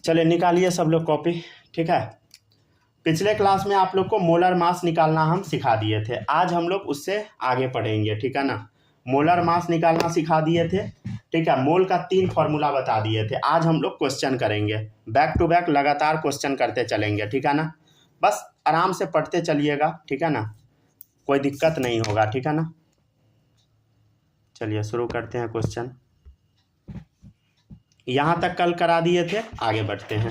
चलिए निकालिए सब लोग कॉपी। ठीक है, पिछले क्लास में आप लोग को मोलर मास निकालना हम सिखा दिए थे। आज हम लोग उससे आगे पढ़ेंगे। ठीक है ना, मोलर मास निकालना सिखा दिए थे। ठीक है, मोल का 3 फॉर्मूला बता दिए थे। आज हम लोग क्वेश्चन करेंगे, बैक टू बैक लगातार क्वेश्चन करते चलेंगे। ठीक है ना, बस आराम से पढ़ते चलिएगा। ठीक है ना, कोई दिक्कत नहीं होगा। ठीक है ना, चलिए शुरू करते हैं क्वेश्चन। यहाँ तक कल करा दिए थे, आगे बढ़ते हैं।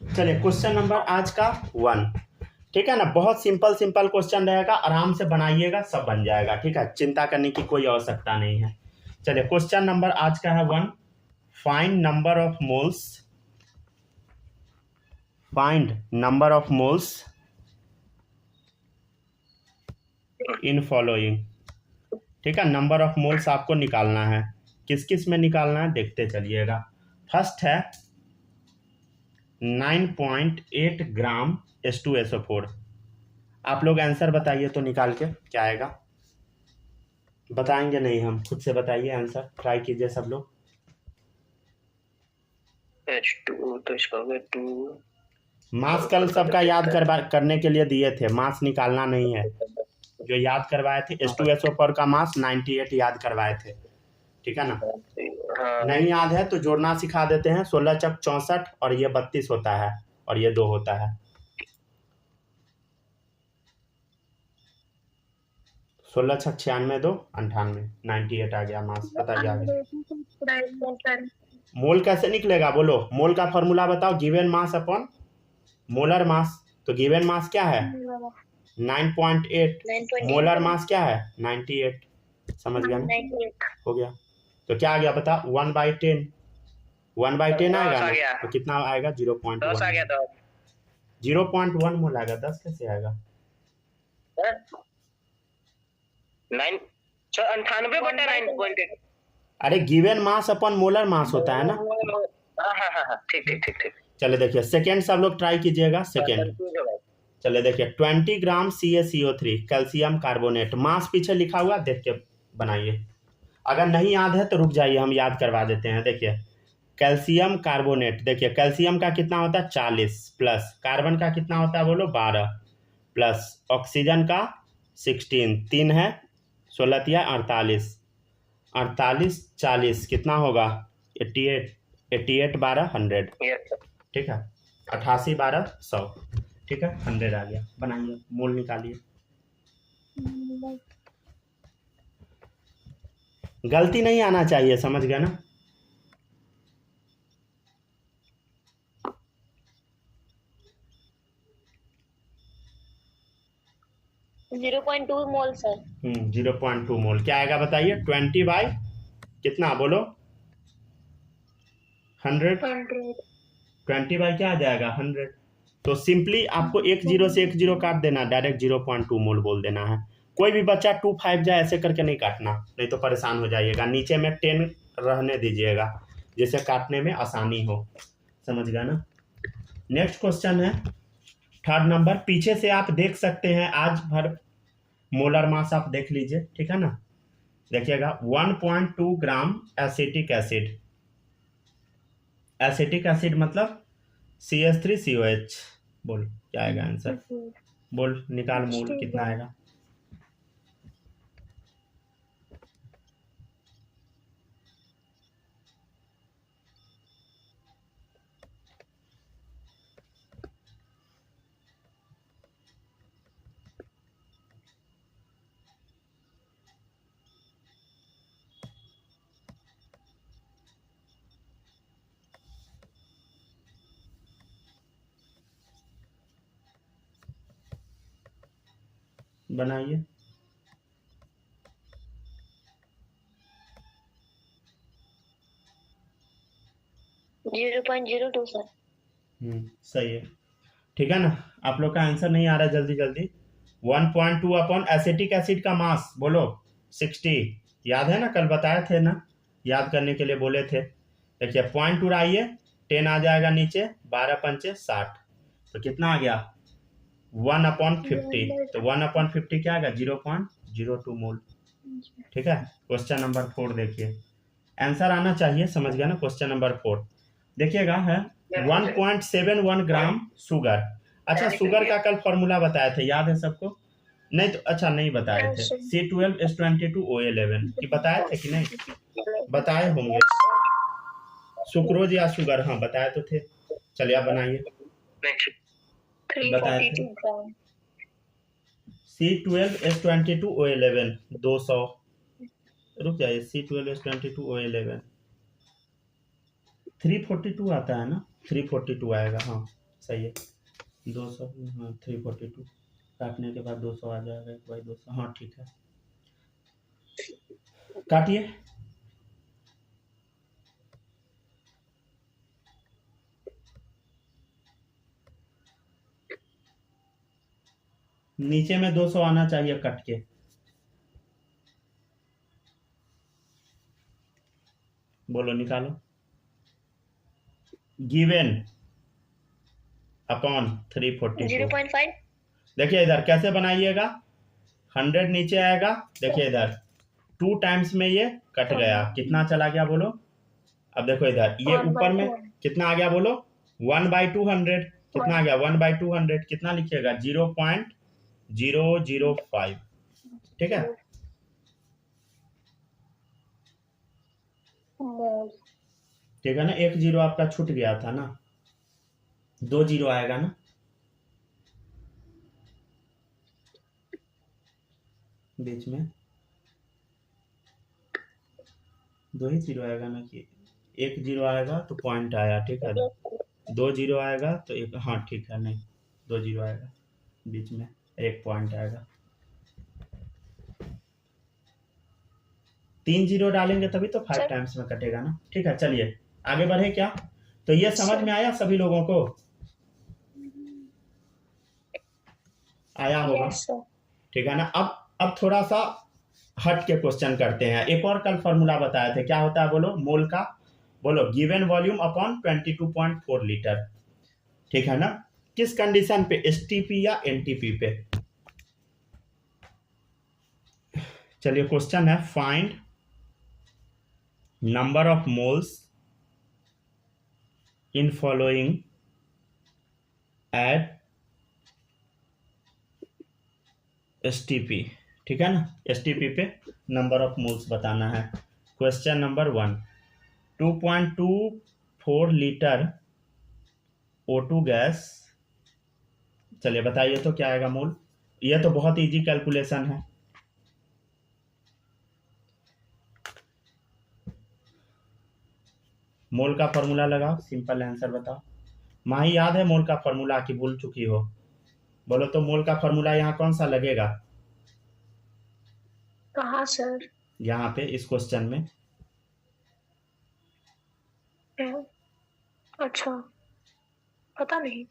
चलिए क्वेश्चन नंबर आज का 1। ठीक है ना, बहुत सिंपल सिंपल क्वेश्चन रहेगा, आराम से बनाइएगा, सब बन जाएगा। ठीक है, चिंता करने की कोई आवश्यकता नहीं है। चलिए क्वेश्चन नंबर आज का है 1। Find number of moles, find number of moles in following. ठीक है, नंबर ऑफ मोल्स आपको निकालना है। किस किस में निकालना है देखते चलिएगा। फर्स्ट है 9.8 ग्राम H2SO4। आप लोग आंसर बताइए तो निकाल के क्या आएगा। बताएंगे नहीं, हम खुद से बताइए आंसर, ट्राई कीजिए सब लोग। H2 तो इसका हो गया 2। मास कल सबका याद करने के लिए दिए थे, मास निकालना नहीं है। जो याद करवाए थे H2SO4 का मास 98 याद करवाए थे। ठीक है ना, नहीं याद है तो जोड़ना सिखा देते हैं। 16 चक 64 और ये 32 होता है और ये 2 होता है। 16 छक 96 2 98 98 आ गया मास। बताइए आगे मोल कैसे निकलेगा, बोलो। मोल का फॉर्मूला बताओ। Given mass upon molar mass. तो गिवन मास क्या है 9.8, मोलर मास क्या है 98। समझ गया ना, हो गया। तो क्या आ गया बता, 1/10। 1/10 आएगा ना, तो कितना आएगा 0.1। 0.1 मोल आएगा, 10 कैसे आएगा 98/9.8। अरे given mass upon molar mass होता है ना। ठीक। चले देखिए सेकेंड, सब लोग ट्राई कीजिएगा सेकेंड। चले देखिए 20 ग्राम CaCO3 कैल्शियम कार्बोनेट। मास पीछे लिखा हुआ देख के बनाइए। अगर नहीं याद है तो रुक जाइए, हम याद करवा देते हैं। देखिए कैल्शियम कार्बोनेट, देखिए कैल्शियम का कितना होता है 40 प्लस कार्बन का कितना होता है बोलो 12 प्लस ऑक्सीजन का 16, 3 है 16 या 48, 48 40 कितना होगा 88, 88 12 100। ठीक है, 88 12 100। ठीक है, 100 आ गया। बनाइए, मोल निकालिए। गलती नहीं आना चाहिए, समझ गया ना। जीरो 0.2 मोल सर। 0.2 मोल क्या आएगा बताइए। 20 बाई कितना बोलो 100। 20 बाई क्या आ जाएगा 100। तो सिंपली आपको एक जीरो से एक जीरो काट देना, डायरेक्ट 0.2 मोल बोल देना है। कोई भी बच्चा 2 5 जाए ऐसे करके नहीं काटना, नहीं तो परेशान हो जाइएगा। नीचे में 10 रहने दीजिएगा, जिससे काटने में आसानी हो। समझ गया ना। नेक्स्ट क्वेश्चन है 3rd नंबर। पीछे से आप देख सकते हैं, आज भर मोलर मास आप देख लीजिए। ठीक है ना, देखिएगा 1.2 ग्राम एसिटिक एसिड। एसिटिक एसिड मतलब CH3COH। बोल क्या आएगा आंसर, बोल निकाल मोल कितना आएगा। बनाइए। 0.02 सर। सही है। ठीक है ना, आप लोग का आंसर नहीं आ रहा जल्दी जल्दी। 1.2 अपॉन एसिटिक एसिड का मास बोलो 60। याद है ना, कल बताए थे ना, याद करने के लिए बोले थे। देखिए पॉइंट उड़ाइए, 10 आ जाएगा नीचे, 12 पंचे 60। तो कितना आ गया 1/50। तो 1/50 क्या आएगा 0.02 मोल। ठीक है, क्वेश्चन नंबर 4 देखिए। आंसर आना चाहिए, समझ गया ना। क्वेश्चन नंबर 4 देखिएगा है 1.71 ग्राम शुगर। अच्छा, शुगर का कल फॉर्मूला बताए थे, याद है सबको? नहीं तो अच्छा नहीं बताए थे। C12H22O11 कि बताए थे कि नहीं? बताए होंगे, सुक्रोज या शुगर, हाँ बताए तो थे। चलिए आप बनाइए, बताए थे। 342 ग्राम। C12H22O11 200, रुक जाइए, C12H22O11 342 आता है ना, 342 आएगा, हाँ सही है। 200, हाँ 342 काटने के बाद 200 आ जाएगा, 1/200, हाँ ठीक है, काटिए। नीचे में 200 आना चाहिए कट के। बोलो निकालो। Given upon 342। 0.5। देखिए इधर कैसे बनाइएगा, 100 नीचे आएगा, देखिए इधर 2 टाइम्स में ये कट गया, कितना चला गया बोलो। अब देखो इधर ये ऊपर में कितना आ गया बोलो, 1/200, कितना आ गया 1/200, कितना लिखिएगा 0.005, ठीक है। ठीक है ना, 1 जीरो आपका छूट गया था ना, 2 जीरो आएगा ना, बीच में 2 ही जीरो आएगा ना, कि 1 जीरो आएगा तो पॉइंट आया, ठीक है। 2 जीरो आएगा तो एक, हाँ ठीक है, नहीं 2 जीरो आएगा, बीच में 1 पॉइंट आएगा। 3 जीरो डालेंगे तभी तो 5 टाइम्स में कटेगा ना, ठीक है। चलिए आगे बढ़े क्या, तो ये समझ में आया सभी लोगों को, आया होगा, ठीक है ना। अब थोड़ा सा हट के क्वेश्चन करते हैं। एक और कल फॉर्मूला बताए थे, क्या होता है बोलो, मोल का, बोलो गिवन वॉल्यूम अपॉन 22.4 लीटर, ठीक है ना। किस कंडीशन पे, एसटीपी या एनटीपी पे? चलिए क्वेश्चन है, find number of moles in following at STP, ठीक है ना। एसटीपी पे नंबर ऑफ मोल्स बताना है। Question number 1, 2.24 litre O2 gas, चलिए बताइए तो क्या आएगा मोल। ये तो बहुत इजी कैलकुलेशन है, मोल का फॉर्मूला लगाओ, सिंपल आंसर बताओ। माही याद है मोल का फॉर्मूला की भूल चुकी हो? बोलो तो मोल का फॉर्मूला यहाँ कौन सा लगेगा? कहाँ सर? यहाँ पे इस क्वेश्चन में। अच्छा पता नहीं।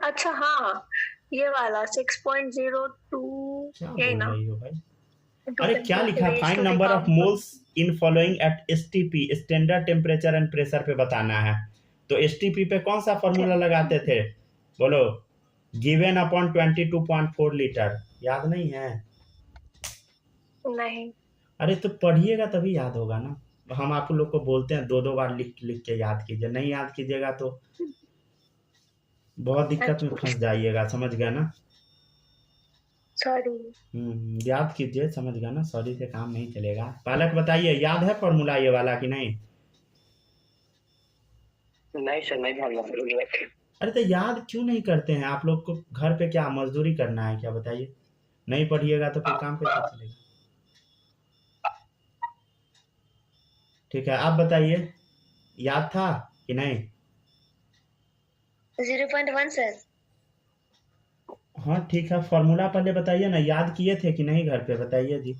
अच्छा हाँ, ये वाला 6.02, क्या यही बोल ना? रही हो भाई? अरे क्या लिखा, find number of moles in following at STP, standard temperature and pressure पे बताना है। तो एसटीपी पे कौन सा फॉर्मूला लगाते थे बोलो, गिवन अपॉन 22.4 लीटर, याद नहीं है? नहीं। अरे तो पढ़िएगा तभी याद होगा ना, हम आप लोग को बोलते हैं 2-2 बार लिख लिख के याद कीजिए, नहीं याद कीजिएगा तो बहुत दिक्कत में फंस जाइएगा, समझ गया ना। सॉरी। याद कीजिए, समझ गया ना, सॉरी से काम नहीं चलेगा। पालक बताइए, याद है फॉर्मूला ये वाला कि नहीं? नहीं सर, नहीं ध्यान रखा। अरे तो याद क्यों नहीं करते हैं आप लोग को? घर पे क्या मजदूरी करना है क्या, बताइए? नहीं पढ़िएगा तो फिर काम कैसे चलेगा? ठीक है, आप बताइए, याद था कि नहीं? 0.1 सर। हाँ ठीक है, फॉर्मूला पहले बताइए ना, याद किए थे कि नहीं घर पे, बताइए जी।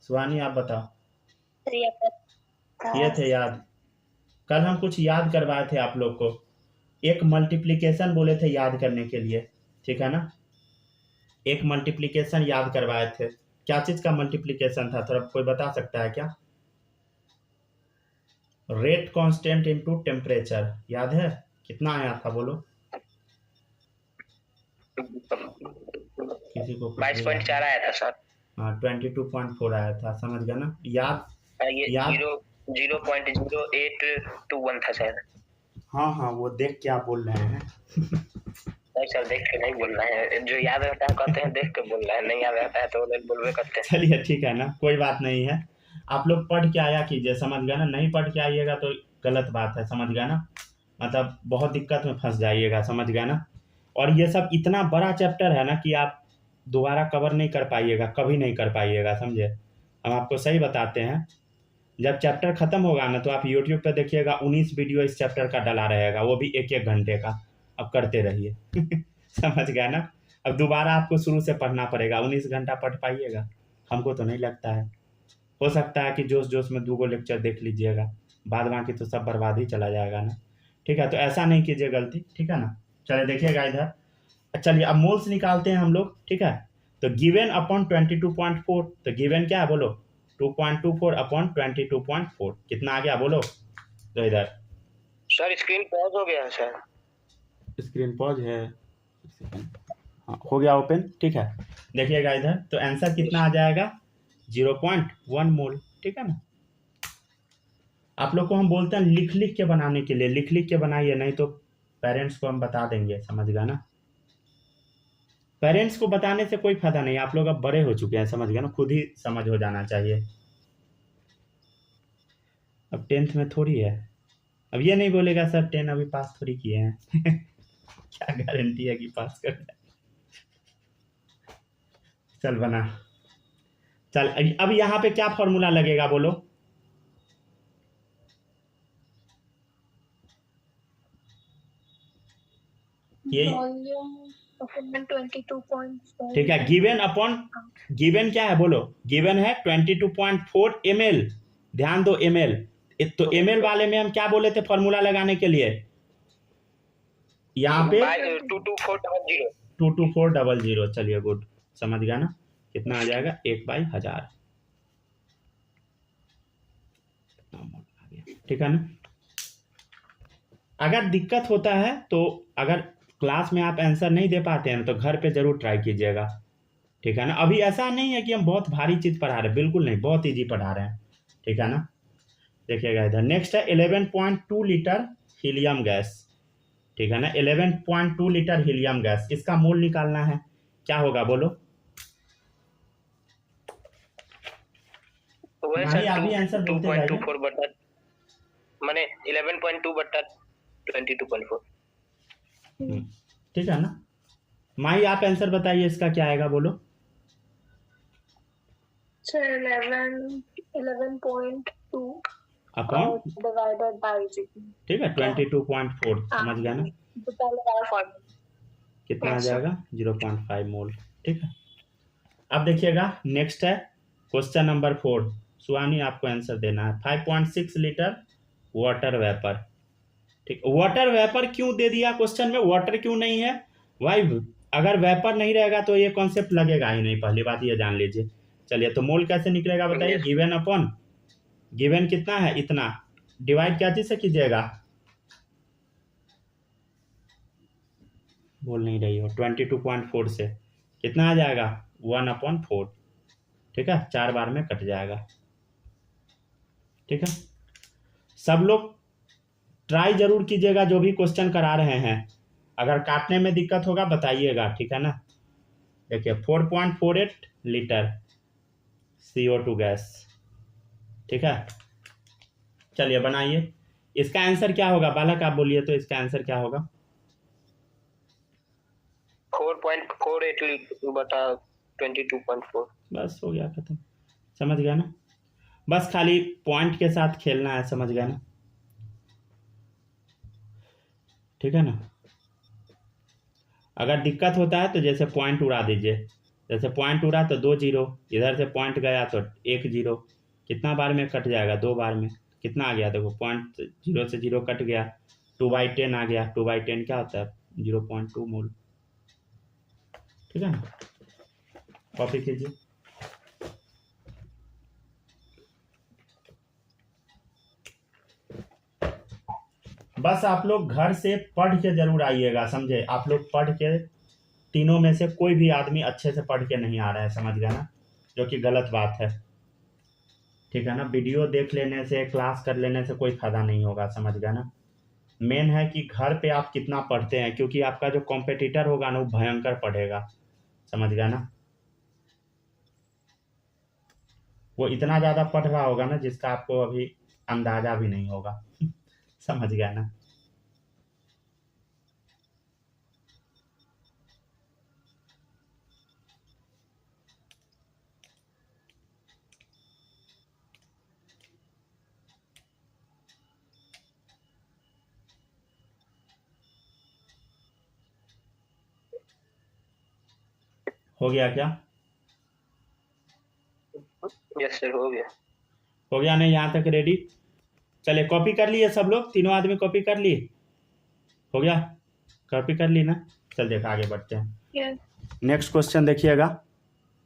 सुहानी आप बताओ, किए थे याद? कल हम कुछ याद करवाए थे आप लोग को, एक मल्टीप्लिकेशन बोले थे याद करने के लिए, ठीक है ना। एक मल्टीप्लिकेशन याद करवाए थे, क्या चीज का मल्टीप्लिकेशन था, थोड़ा कोई बता सकता है क्या? रेट कांस्टेंट इनटू टेम्परेचर, याद है? कितना आया था बोलो, किसी को? 22.4 आया था सर। हाँ 22.4 आया था, समझ गया ना। याद ये याद 0.0821 था सर। हाँ हाँ, वो देख के आप बोल रहे हैं। नहीं सर, देख के नहीं बोल रहे हैं, जो याद रहता है कहते हैं, देख के बोल रहे हैं, नहीं याद रहता है तो नहीं बोलवे करते हैं। चलिए ठीक है ना, कोई बात नहीं है। आप लोग पढ़ के आया कीजिए, समझ गया ना। नहीं पढ़ के आइएगा तो गलत बात है, समझ गया ना। मतलब बहुत दिक्कत में फंस जाइएगा, समझ गया ना। और ये सब इतना बड़ा चैप्टर है ना कि आप दोबारा कवर नहीं कर पाइएगा, कभी नहीं कर पाइएगा, समझे। हम आपको सही बताते हैं, जब चैप्टर खत्म होगा ना तो आप यूट्यूब पे देखिएगा 19 वीडियो इस चैप्टर का डला रहेगा, वो भी 1-1 घंटे का। अब करते रहिए समझ गया ना। अब दोबारा आपको शुरू से पढ़ना पड़ेगा, 19 घंटा पढ़ पाइएगा? हमको तो नहीं लगता है। हो सकता है कि जोश जोश में 2 लेक्चर देख लीजिएगा, बाद बाकी तो सब बर्बाद ही चला जाएगा ना। ठीक है, तो ऐसा नहीं कीजिए गलती, ठीक है ना। चलिए देखिएगा इधर, चलिए अब मोल्स निकालते हैं हम लोग, ठीक है। तो गिवन अपॉन 22.4, तो गिवन क्या है बोलो, 2.24 अपॉन 22.4, कितना आ गया बोलो। तो इधर सर स्क्रीन पॉज हो गया है सर। स्क्रीन पॉज है, हाँ हो गया ओपन, ठीक है। देखिएगा इधर, तो आंसर कितना आ जाएगा, 0.1 मोल, ठीक है ना। आप लोग को हम बोलते हैं लिख लिख के बनाने के लिए, लिख लिख के बनाइए, नहीं तो पेरेंट्स को हम बता देंगे, समझ गया ना। पेरेंट्स को बताने से कोई फायदा नहीं, आप लोग अब बड़े हो चुके हैं, समझ गया ना, खुद ही समझ हो जाना चाहिए। अब 10th में थोड़ी है, अब ये नहीं बोलेगा सर 10 अभी पास थोड़ी किए हैं क्या गारंटी है कि पास कर जाए। चल बना, चल अब यहाँ पे क्या फॉर्मूला लगेगा बोलो। ये 22.4, ठीक है, गिवन अपॉन, गिवन क्या है बोलो, गिवन है 22.4 ml, ध्यान दो ml। तो ml वाले में हम क्या बोले थे फॉर्मूला लगाने के लिए, यहाँ पे 22400। 22400, चलिए गुड, समझ गया ना। कितना आ जाएगा, 1/1000, ठीक है ना। अगर दिक्कत होता है तो अगर क्लास में आप आंसर नहीं दे पाते हैं तो घर पे जरूर ट्राई कीजिएगा, ठीक है ना। अभी ऐसा नहीं है कि हम बहुत भारी चीज पढ़ा रहे हैं, बिल्कुल नहीं, बहुत इजी पढ़ा रहे हैं, ठीक है ना। देखिएगा इधर, नेक्स्ट है 11.2 लीटर हीलियम गैस, ठीक है ना। 11.2 लीटर हीलियम गैस, इसका मोल निकालना है, क्या होगा बोलो। वही अभी आंसर बोलते जाइए। 2.24 बटा माने 11.2 बटा 22.4, ठीक है ना। माही आप आंसर बताइए, इसका क्या आएगा बोलो। सर 11.2 अपॉन डिवाइडेड बाय जी, ठीक है 22.4, समझ गया ना। कितना आ जाएगा, 0.5 मोल, ठीक है। अब देखिएगा नेक्स्ट है क्वेश्चन नंबर 4, सुहानी आपको आंसर देना है। 5.6 लीटर वाटर वेपर, ठीक। वाटर वेपर क्यों दे दिया क्वेश्चन में, वाटर क्यों नहीं है भाई। अगर वेपर नहीं रहेगा तो ये कॉन्सेप्ट लगेगा ही नहीं, पहली बात ये जान लीजिए। चलिए तो मोल कैसे निकलेगा बताइए, गिवन अपॉन, गिवन कितना है इतना, डिवाइड क्या चीज से कीजिएगा, बोल नहीं रही हो, 22.4 से कितना आ जाएगा, 1/4, ठीक है, 4 बार में कट जाएगा, ठीक है। सब लोग ट्राई जरूर कीजिएगा, जो भी क्वेश्चन करा रहे हैं, अगर काटने में दिक्कत होगा बताइएगा, ठीक है ना। देखिए 4.48 लीटर CO2 गैस, ठीक है। चलिए बनाइए, इसका आंसर क्या होगा बालक, आप बोलिए तो इसका आंसर क्या होगा। 4.48 बटा 22.4, बस हो गया खत्म, समझ गया ना। बस खाली पॉइंट के साथ खेलना है, समझ गया ना, ठीक है ना। अगर दिक्कत होता है तो जैसे पॉइंट उड़ा दीजिए, जैसे पॉइंट उड़ा तो 2 0, इधर से पॉइंट गया तो 1 0, कितना बार में कट जाएगा, 2 बार में। कितना आ गया देखो, पॉइंट 0 से 0 कट गया, 2/10 आ गया, 2/10 क्या होता है, 0.2 मोल, ठीक है ना। कॉपी कीजिए। बस आप लोग घर से पढ़ के जरूर आइएगा, समझे। आप लोग पढ़ के, तीनों में से कोई भी आदमी अच्छे से पढ़ के नहीं आ रहा है, समझ गया ना, जो कि गलत बात है। ठीक है ना। वीडियो देख लेने से, क्लास कर लेने से कोई फायदा नहीं होगा, समझ गया ना। मेन है कि घर पे आप कितना पढ़ते हैं, क्योंकि आपका जो कॉम्पिटिटर होगा ना वो भयंकर पढ़ेगा, समझ गया ना। वो इतना ज़्यादा पढ़ रहा होगा ना जिसका आपको अभी अंदाजा भी नहीं होगा समझ गया ना। हो गया क्या? यस सर, हो गया। हो गया नहीं यहाँ तक रेडी? चलिए कॉपी कर लिए सब लोग, तीनों आदमी कॉपी कर लिए? हो गया, कॉपी कर ली ना। चल देखा, आगे बढ़ते हैं। Yes. नेक्स्ट क्वेश्चन देखिएगा।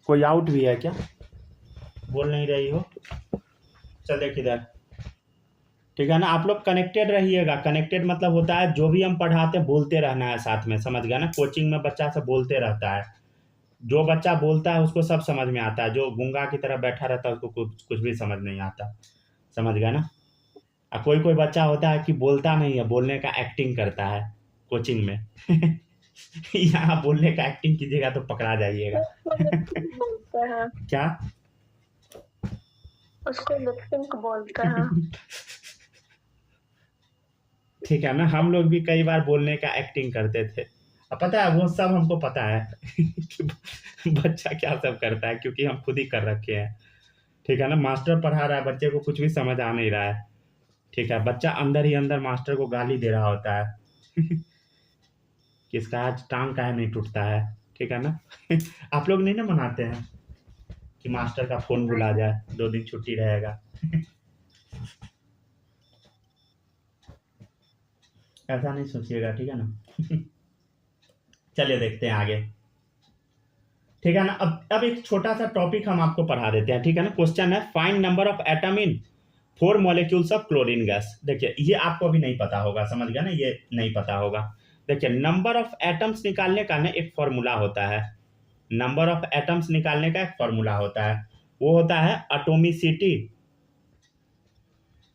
कोई आउट भी है क्या? बोल नहीं रही हो? चल देख इधर, ठीक है ना। आप लोग कनेक्टेड रहिएगा। कनेक्टेड मतलब होता है जो भी हम पढ़ाते बोलते रहना है साथ में, समझ गया ना। कोचिंग में बच्चा सब बोलते रहता है, जो बच्चा बोलता है उसको सब समझ में आता है, जो गूंगा की तरह बैठा रहता है उसको कुछ भी समझ नहीं आता, समझ गया ना। और कोई कोई बच्चा होता है कि बोलता नहीं है, बोलने का एक्टिंग करता है कोचिंग में यहाँ बोलने का एक्टिंग कीजिएगा तो पकड़ा जाइएगा बोलते हैं, क्या? उसको लिपसिंक बोलते हैं। ठीक है ना। हम लोग भी कई बार बोलने का एक्टिंग करते थे, अब पता है वो सब हमको पता है कि बच्चा क्या सब करता है, क्योंकि हम खुद ही कर रखे हैं, ठीक है ना। मास्टर पढ़ा रहा है, बच्चे को कुछ भी समझ आ नहीं रहा है, ठीक है। बच्चा अंदर ही अंदर मास्टर को गाली दे रहा होता है कि इसका आज टांग काहे नहीं टूटता है, ठीक है ना आप लोग नहीं ना मनाते हैं कि मास्टर का फोन बुला जाए, 2 दिन छुट्टी रहेगा ऐसा नहीं सोचिएगा, ठीक है ना चलिए देखते हैं आगे, ठीक है ना। अब एक छोटा सा टॉपिक हम आपको पढ़ा देते हैं, ठीक है ना। क्वेश्चन है find number of atom in 4 molecules of chlorine gas. देखिए ये आपको अभी नहीं पता होगा, समझ गया ना, ये नहीं पता होगा। देखिए नंबर ऑफ एटम्स निकालने का ना एक फॉर्मूला होता है, नंबर ऑफ एटम्स निकालने का एक फॉर्मूला होता है, वो होता है atomicity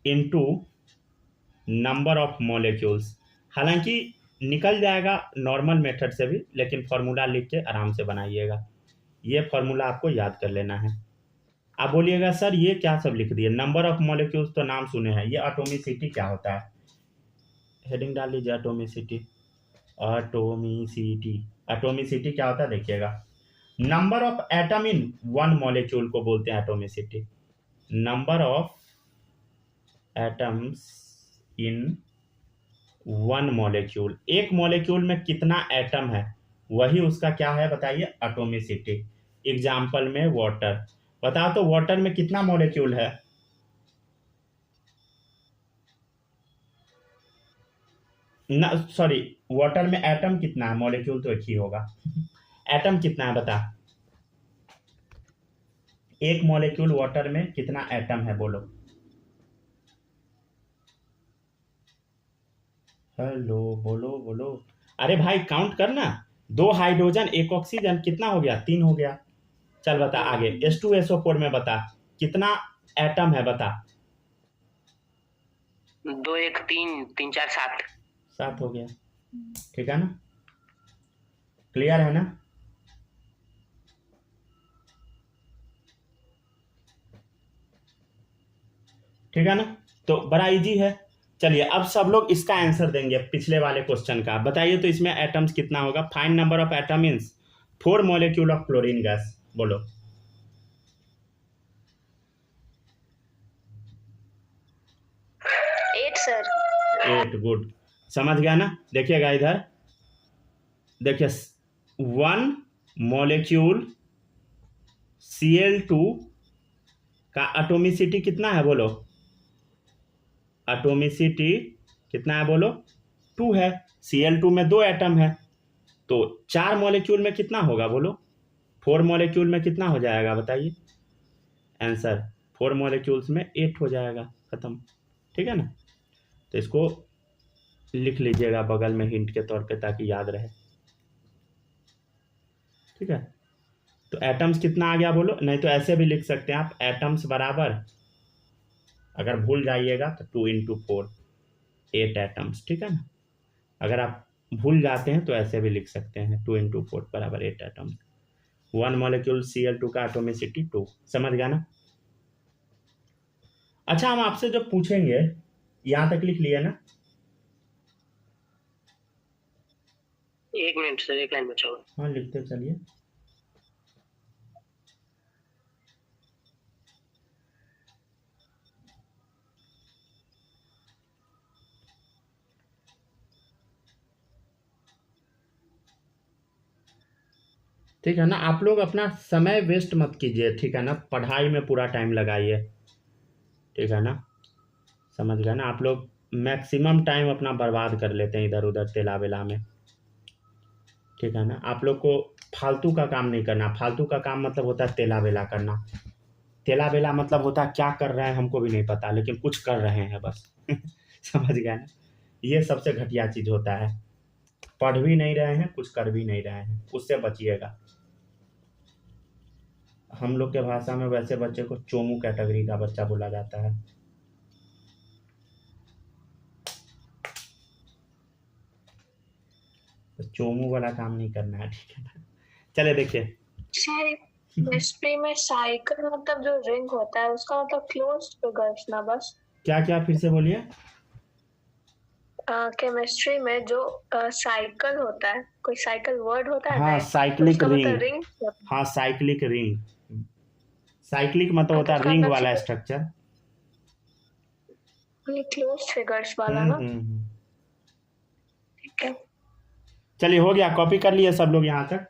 into number of molecules. हालांकि निकल जाएगा नॉर्मल मेथड से भी, लेकिन फॉर्मूला लिख के आराम से बनाइएगा, ये फॉर्मूला आपको याद कर लेना है। आप बोलिएगा सर ये क्या सब लिख दिए, नंबर ऑफ मॉलिक्यूल्स तो नाम सुने हैं, ये एटॉमिसिटी क्या होता है, हेडिंग डाल लीजिए एटॉमिसिटी। एटॉमिसिटी, एटॉमिसिटी क्या होता है देखिएगा, number of atom in 1 molecule को बोलते हैं atomicity. Number of atoms in 1 molecule, एक मॉलिक्यूल में कितना एटम है वही उसका क्या है बताइए, एटॉमिसिटी। एग्जाम्पल में वाटर, बताओ तो वाटर में कितना मॉलिक्यूल है, ना सॉरी, वाटर में एटम कितना है, मॉलिक्यूल तो एक ही होगा एटम कितना है बता, एक मॉलिक्यूल वाटर में कितना एटम है बोलो, हेलो बोलो बोलो, अरे भाई काउंट करना, 2 हाइड्रोजन 1 ऑक्सीजन, कितना हो गया, 3 हो गया। चल बता आगे, H2SO4 में बता कितना एटम है बता, 2 1 3 3 4 7 7 हो गया, ठीक है ना, क्लियर है ना। ठीक है ना, तो बड़ा इजी है। चलिए अब सब लोग इसका आंसर देंगे पिछले वाले क्वेश्चन का, बताइए तो इसमें एटम्स कितना होगा, find number of atom in 4 molecule of chlorine gas, बोलो। 8 सर। 8, गुड, समझ गया ना। देखिएगा इधर, देखिए 1 मॉलिक्यूल Cl2 का एटॉमिसिटी कितना है बोलो, एटॉमिसिटी कितना है बोलो, 2 है। Cl2 में 2 एटम है, तो 4 मॉलिक्यूल में कितना होगा बोलो, 4 मॉलिक्यूल में कितना हो जाएगा बताइए, आंसर 4 मॉलिक्यूल्स में 8 हो जाएगा, खत्म, ठीक है ना। तो इसको लिख लीजिएगा बगल में हिंट के तौर पे ताकि याद रहे, ठीक है। तो एटम्स कितना आ गया बोलो, नहीं तो ऐसे भी लिख सकते हैं आप, एटम्स बराबर अगर भूल जाइएगा तो 2 × 4 8 एटम्स, ठीक है ना। अगर आप भूल जाते हैं तो ऐसे भी लिख सकते हैं 2 × 4 बराबर 8 एटम्स। 1 मॉलिक्यूल Cl2 का एटोमिसिटी 2, समझ गया ना। अच्छा, हम आपसे जो पूछेंगे, यहाँ तक लिख लिया ना। 1 मिनट सर, 1 लाइन बचा हुआ। हाँ, लिखते चलिए। ठीक है ना, आप लोग अपना समय वेस्ट मत कीजिए, ठीक है ना, पढ़ाई में पूरा टाइम लगाइए, ठीक है ना, समझ गए ना। आप लोग मैक्सिमम टाइम अपना बर्बाद कर लेते हैं इधर उधर तेला बेला में, ठीक है ना। आप लोग को फालतू का काम नहीं करना। फालतू का काम मतलब होता है तेला बेला करना। तेला बेला मतलब होता है क्या कर रहे हैं हमको भी नहीं पता, लेकिन कुछ कर रहे हैं बस समझ गए ना। ये सबसे घटिया चीज़ होता है। पढ़ भी नहीं रहे हैं, कुछ कर भी नहीं रहे हैं, उससे बचिएगा। हम लोग के भाषा में वैसे बच्चे को चोमू कैटेगरी का बच्चा बोला जाता है। तो चोमू वाला काम नहीं करना है, ठीक है ना। चले देखिए, सर केमिस्ट्री में साइकिल मतलब जो रिंग होता है उसका मतलब क्लोज्ड फिगर्स ना बस। क्या क्या फिर से बोलिए। केमिस्ट्री में जो साइकिल होता है, कोई साइकिल वर्ड होता है हाँ, ना, साइक्लिक उसका रिंग। मतलब रिंग। हाँ, साइक्लिक रिंग। साइक्लिक मतलब होता है उसका रिंग मतलब वाला स्ट्रक्चर। क्लोज्ड फिगर्स वाला ना। हम्म। ठीक है। चलिए, हो गया, कॉपी कर लिए सब लोग यहाँ तक,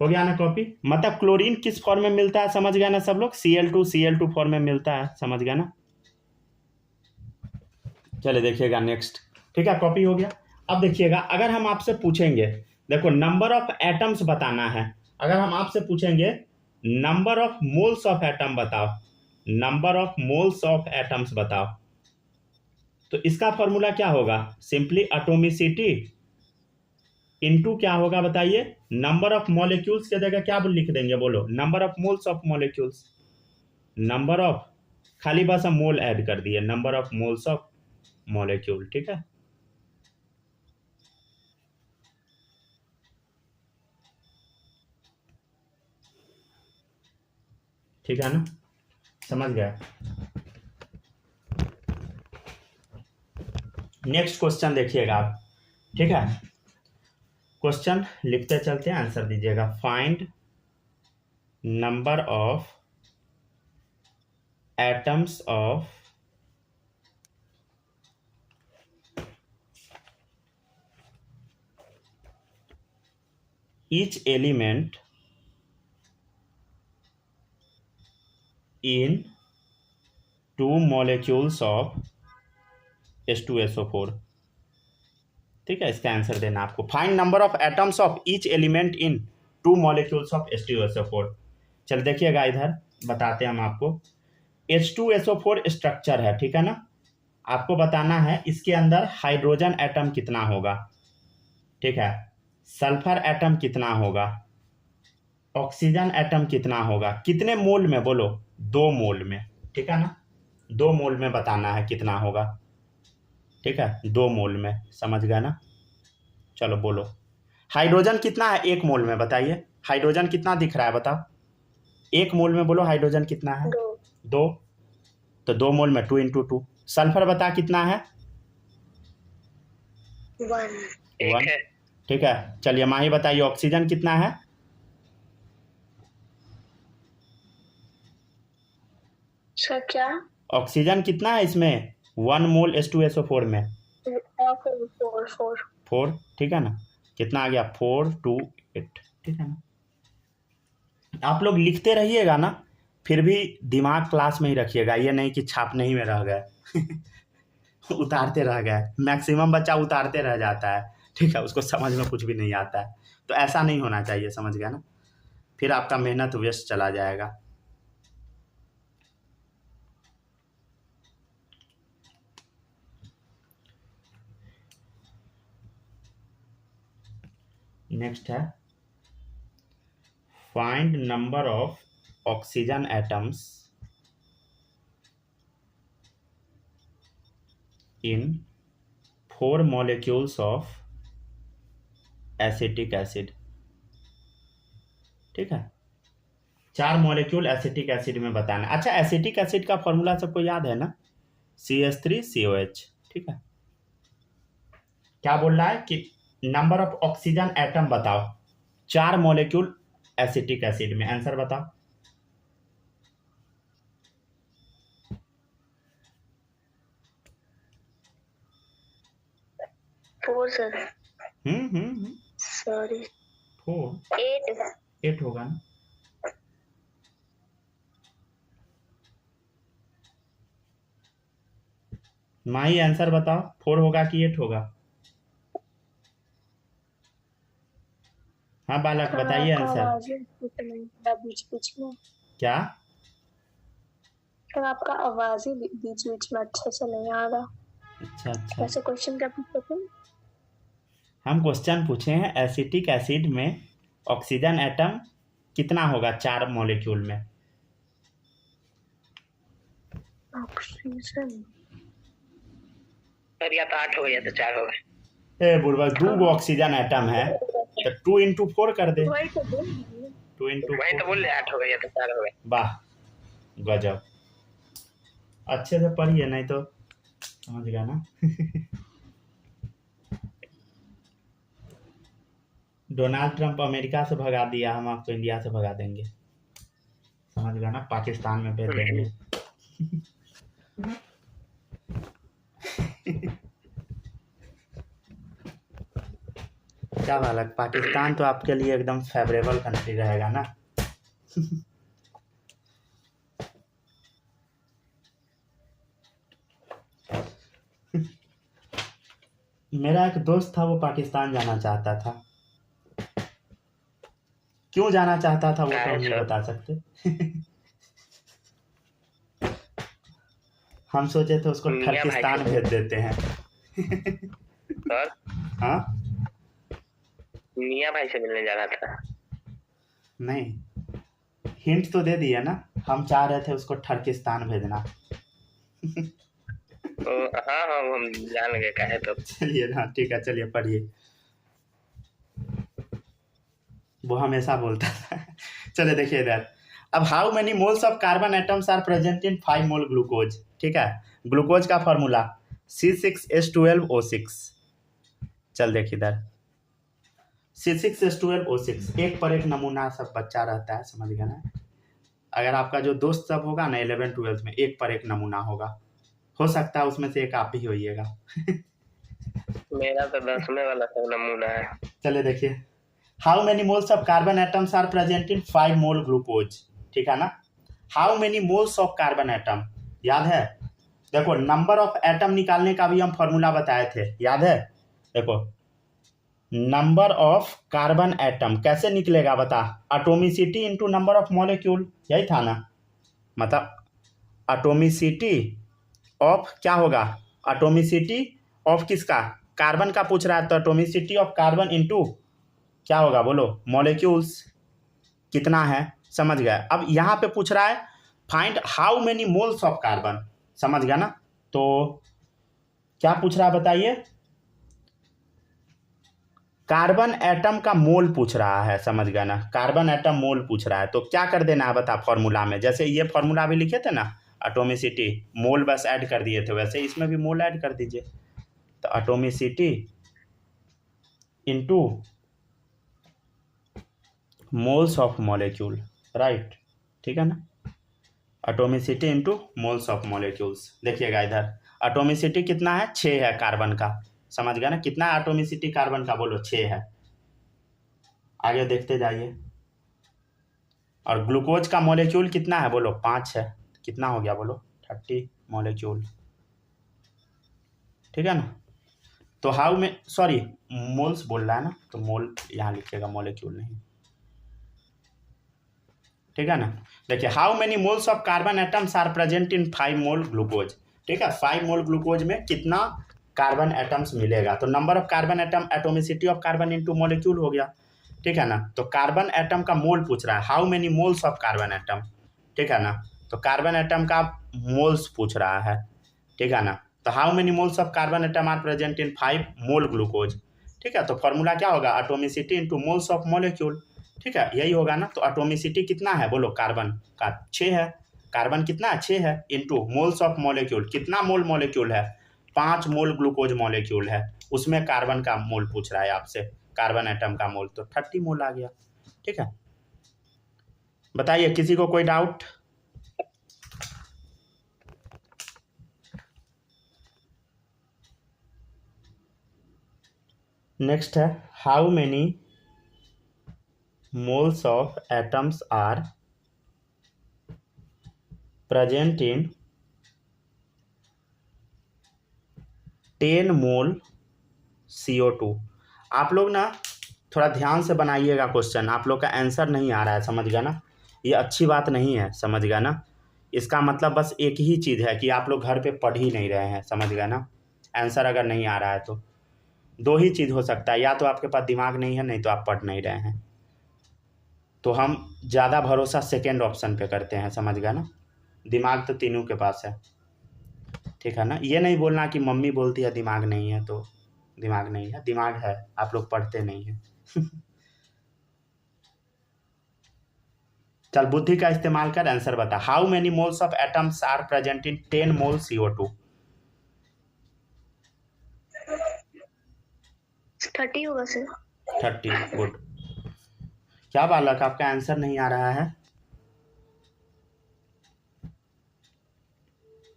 हो गया ना कॉपी। मतलब क्लोरीन किस फॉर्म में मिलता है, समझ गया ना सब लोग। Cl2 फॉर्म में मिलता है, समझ गया ना। चलिए देखिएगा नेक्स्ट, ठीक है, कॉपी हो गया। अब देखिएगा, अगर हम आपसे पूछेंगे, देखो नंबर ऑफ एटम्स बताना है। अगर हम आपसे पूछेंगे number of moles of atom बताओ, number of moles of atoms बताओ, तो इसका फॉर्मूला क्या होगा। सिंपली एटोमिसिटी इनटू क्या होगा बताइए, नंबर ऑफ मॉलिक्यूल्स की जगह क्या लिख देंगे, बोलो, number of moles of molecules. Number of, खाली बस हम मोल ऐड कर दिए, number of moles of molecule, ठीक है। ठीक है ना, समझ गया। नेक्स्ट क्वेश्चन देखिएगा आप, ठीक है। क्वेश्चन लिखते चलते हैं, आंसर दीजिएगा। Find number of atoms of each element in 2 molecules of H2SO4, ठीक है। इसका आंसर देना आपको। Find number of atoms of each element in 2 molecules of H2SO4। चल देखिएगा, इधर बताते हैं हम आपको। H2SO4 स्ट्रक्चर है, ठीक है ना। आपको बताना है इसके अंदर हाइड्रोजन एटम कितना होगा, ठीक है, सल्फर एटम कितना होगा, ऑक्सीजन एटम कितना होगा, कितने मोल में, बोलो, 2 मोल में, ठीक है ना। 2 मोल में बताना है कितना होगा, ठीक है, 2 मोल में, समझ गए ना। चलो बोलो, हाइड्रोजन कितना है 1 मोल में, बताइए हाइड्रोजन कितना दिख रहा है, बताओ 1 मोल में, बोलो हाइड्रोजन कितना है। 2, तो 2 मोल में 2 × 2। सल्फर बता कितना है, 1। 1, ठीक है। चलिए माही बताइए ऑक्सीजन कितना है। सर क्या। ऑक्सीजन कितना है इसमें 1 मोल H2SO4 में, 4, ठीक है ना। कितना आ गया, 4, 2, 8, ठीक है ना। आप लोग लिखते रहिएगा ना, फिर भी दिमाग क्लास में ही रखिएगा, ये नहीं कि छापने ही में रह गए उतारते रह गए। मैक्सिमम बच्चा उतारते रह जाता है, ठीक है, उसको समझ में कुछ भी नहीं आता है। तो ऐसा नहीं होना चाहिए, समझ गया ना, फिर आपका मेहनत वेस्ट चला जाएगा। नेक्स्ट है, find number of oxygen atoms in 4 molecules of acetic acid. ठीक है, 4 मॉलिक्यूल एसिटिक एसिड में बताना। अच्छा, एसिटिक एसिड का फॉर्मूला सबको याद है ना, CH3COH। ठीक है, क्या बोल रहा है कि नंबर ऑफ ऑक्सीजन एटम बताओ 4 मॉलिक्यूल एसिटिक एसिड में। आंसर बताओ। 4 सर। हम्म सॉरी 4 8 8 होगा ना। माही आंसर बताओ, 4 होगा कि 8 होगा? हाँ बालक बताइए आंसर। बीच बीच में क्या? सर आपका आवाज ही बीच बीच में अच्छे से नहीं आ रहा। अच्छा अच्छा, वैसे क्वेश्चन क्या पूछते थे? हम क्वेश्चन पूछे हैं एसिटिक एसिड में ऑक्सीजन एटम कितना होगा 4 मॉलिक्यूल में। ऑक्सीजन सर या तो 8 हो गया तो 4 हो गए। ए बुढ़वा, 2 ऑक्सीजन एटम है तो 2 into 4 कर दे। वही तो 2 into वही तो 4। बोल रहे 8 हो गया तो 4 हो गए। वाह गजब, अच्छे से पढ़िए नहीं तो समझ गया ना। डोनाल्ड ट्रंप अमेरिका से भगा दिया, हम आपको इंडिया से भगा देंगे, समझ गया ना, पाकिस्तान में भेज देंगे। क्या बालक, पाकिस्तान तो आपके लिए एकदम फेवरेबल कंट्री रहेगा ना। मेरा एक दोस्त था, वो पाकिस्तान जाना चाहता था। क्यों जाना चाहता था वो तो हम नहीं बता सकते। हम सोचे थे उसको ठरकिस्तान भेज देते हैं। सर हाँ मियाँ भाई से मिलने जाना था। नहीं, हिंट तो दे दिया ना, हम चाह रहे थे उसको ठरकिस्तान भेजना। तो हाँ हाँ वो हम जान गए का है तो। चलिए ना, ठीक है, चलिए पढ़िए। वो हमेशा बोलता था। चलिए देखिए इधर, अब how many moles of carbon atoms are present in 5 mole glucose. ठीक है, ग्लूकोज का फॉर्मूला C6H12O6। चल देखिए इधर, C6H12O6, एक पर एक नमूना सब बच्चा रहता है, समझ गया ना। अगर आपका जो दोस्त सब होगा ना 11 12 में, एक पर एक नमूना होगा, हो सकता है उसमें से एक आप ही होइएगा। मेरा तो 10वें वाला सब नमूना है। चलिए देखिए, how many moles of carbon atoms are present in 5 mole glucose. ठीक है ना, how many moles of carbon atom, याद है? देखो नंबर ऑफ एटम निकालने का भी हम फॉर्मूला बताए थे, याद है? देखो नंबर ऑफ कार्बन एटम कैसे निकलेगा बता, atomicity into number of molecule, यही था ना। मतलब एटॉमिसिटी ऑफ क्या होगा, एटॉमिसिटी ऑफ किसका, कार्बन का पूछ रहा है, तो एटॉमिसिटी ऑफ कार्बन इनटू क्या होगा बोलो, मॉलिक्यूल्स कितना है, समझ गया। अब यहाँ पे पूछ रहा है find how many moles of carbon, समझ गया ना। तो क्या पूछ रहा है बताइए, कार्बन एटम का मोल पूछ रहा है, समझ गया ना, कार्बन एटम मोल पूछ रहा है। तो क्या कर देना है बता, फॉर्मूला में जैसे ये फॉर्मूला भी लिखे थे ना, एटॉमिसिटी मोल बस ऐड कर दिए थे, वैसे इसमें भी मोल ऐड कर दीजिए। तो atomicity into moles of molecule, right, ठीक है ना, atomicity into moles of molecules. देखिएगा इधर एटॉमिसिटी कितना है, 6 है कार्बन का, समझ गया ना। कितना एटॉमिसिटी कार्बन का बोलो, 6 है। आगे देखते जाइए। और ग्लूकोज का मॉलिक्यूल कितना है बोलो, 5 है। कितना हो गया बोलो, 30 मॉलिक्यूल, ठीक है ना। तो हाउ में, सॉरी मोल्स बोल रहा है ना, तो मोल यहाँ लिखिएगा, मॉलिक्यूल नहीं, ठीक है ना। देखिए how many moles of carbon atoms are present in 5 mole glucose. ठीक है, 5 मोल ग्लूकोज में कितना कार्बन एटम्स मिलेगा, तो number of carbon atom, atomicity of carbon into molecule हो गया, ठीक है ना। तो कार्बन एटम का मोल पूछ रहा है, how many moles of carbon atom, ठीक है ना। तो कार्बन एटम का मोल्स पूछ रहा है, ठीक है ना। तो how many moles of carbon atom are present in 5 mole glucose. ठीक है, तो फॉर्मूला क्या होगा, atomicity into moles of molecule. ठीक है, यही होगा ना। तो एटोमिसिटी कितना है बोलो, कार्बन का 6 है, कार्बन कितना है 6 है, इंटू मोल्स ऑफ मॉलिक्यूल, कितना मोल मॉलिक्यूल है, 5 मोल ग्लूकोज मॉलिक्यूल है, उसमें कार्बन का मोल पूछ रहा है आपसे, कार्बन एटम का मोल, तो 30 मोल आ गया। ठीक है, बताइए किसी को कोई डाउट। नेक्स्ट है how many moles of atoms are present in 10 mole CO2। आप लोग ना थोड़ा ध्यान से बनाइएगा क्वेश्चन, आप लोग का आंसर नहीं आ रहा है, समझ गया ना, ये अच्छी बात नहीं है, समझ गया ना। इसका मतलब बस एक ही चीज़ है कि आप लोग घर पे पढ़ ही नहीं रहे हैं, समझ गया ना। आंसर अगर नहीं आ रहा है तो दो ही चीज़ हो सकता है, या तो आपके पास दिमाग नहीं है, नहीं तो आप पढ़ नहीं रहे हैं। तो हम ज़्यादा भरोसा सेकेंड ऑप्शन पे करते हैं, समझ गया ना। दिमाग तो तीनों के पास है, ठीक है ना। ये नहीं बोलना कि मम्मी बोलती है दिमाग नहीं है, तो दिमाग नहीं है, दिमाग है, आप लोग पढ़ते नहीं हैं। चल बुद्धि का इस्तेमाल कर आंसर बता। How many moles of atoms are present in 10 mole CO2। 30 होगा सर। 30, गुड। क्या बालक आपका आंसर नहीं आ रहा है।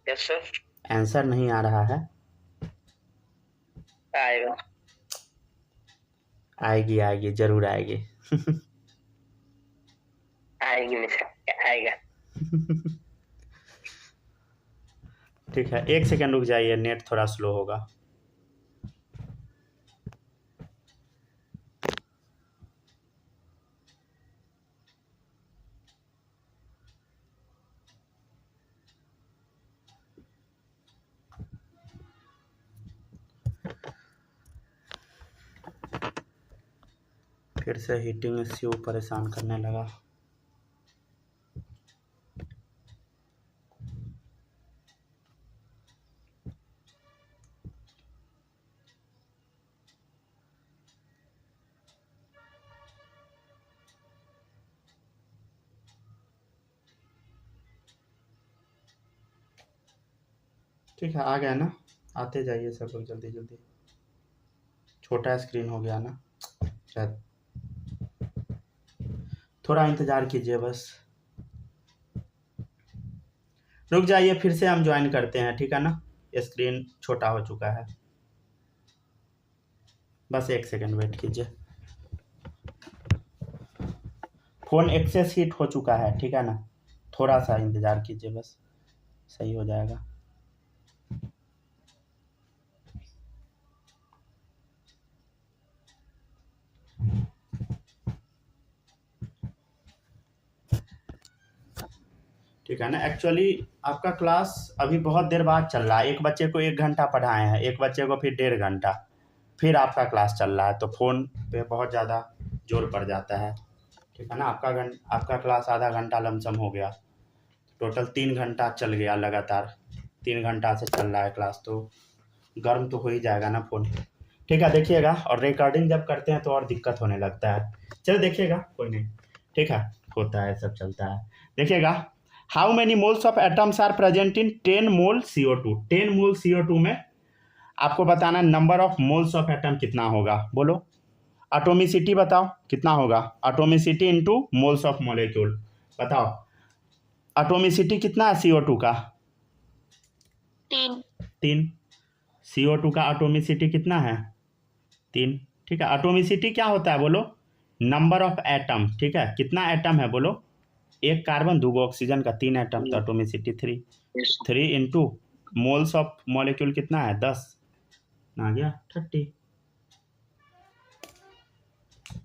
Yes sir. आंसर नहीं आ रहा है। आएगा। आएगी आएगी, जरूर आएगी। आएगी नहीं सर, आएगा। ठीक है, 1 सेकेंड रुक जाइए, नेट थोड़ा स्लो होगा। फिर से हीटिंग इश्यू परेशान करने लगा। ठीक है, आ गया ना, आते जाइए सब लोग जल्दी जल्दी। छोटा स्क्रीन हो गया ना शायद, थोड़ा इंतज़ार कीजिए बस, रुक जाइए, फिर से हम ज्वाइन करते हैं, ठीक है ना। स्क्रीन छोटा हो चुका है, बस 1 सेकेंड वेट कीजिए। फ़ोन एक्सेस हीट हो चुका है, ठीक है ना, थोड़ा सा इंतज़ार कीजिए बस, सही हो जाएगा। ठीक है ना। एक्चुअली आपका क्लास अभी बहुत देर बाद चल रहा है, एक बच्चे को 1 घंटा पढ़ाए हैं, एक बच्चे को फिर 1.5 घंटा, फिर आपका क्लास चल रहा है, तो फ़ोन पे बहुत ज़्यादा जोर पड़ जाता है, ठीक है ना। आपका क्लास आधा घंटा लमसम हो गया, टोटल 3 घंटा चल गया लगातार, 3 घंटा से चल रहा है क्लास, तो गर्म तो हो ही जाएगा ना फ़ोन। ठीक है, देखिएगा, और रिकॉर्डिंग जब करते हैं तो और दिक्कत होने लगता है। चलो देखिएगा, कोई नहीं, ठीक है, होता है, सब चलता है। देखिएगा, how many moles of atoms are present in 10 mole CO2। 10 mole CO2 में आपको बताना number of moles of atom कितना होगा, बोलो। एटोमिसिटी बताओ कितना होगा, atomicity into moles of molecule बताओ। एटोमिसिटी कितना है CO2 का, 3। CO2 का एटोमिसिटी कितना है, 3। ठीक है, एटोमिसिटी क्या होता है बोलो, नंबर ऑफ एटम, ठीक है, कितना एटम है बोलो, 1 कार्बन 2 ऑक्सीजन का 3 एटम, तो atomicity 3 into moles of molecule कितना है 10, आ गया 30।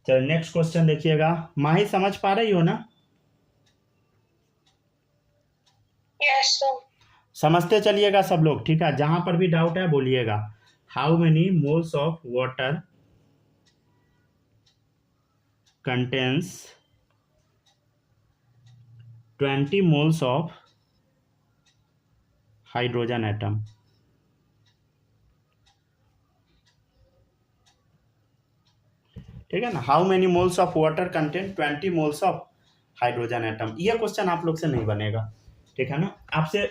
चलो नेक्स्ट क्वेश्चन देखिएगा, माही समझ पा रही हो ना। Yes sir. समझते चलिएगा सब लोग, ठीक है, जहां पर भी डाउट है बोलिएगा। How many moles of water contains 20 moles of hydrogen atom. ठीक है ना। How many moles of water contain 20 moles of hydrogen atom. ये क्वेश्चन आप लोग से नहीं बनेगा, ठीक है ना। आपसे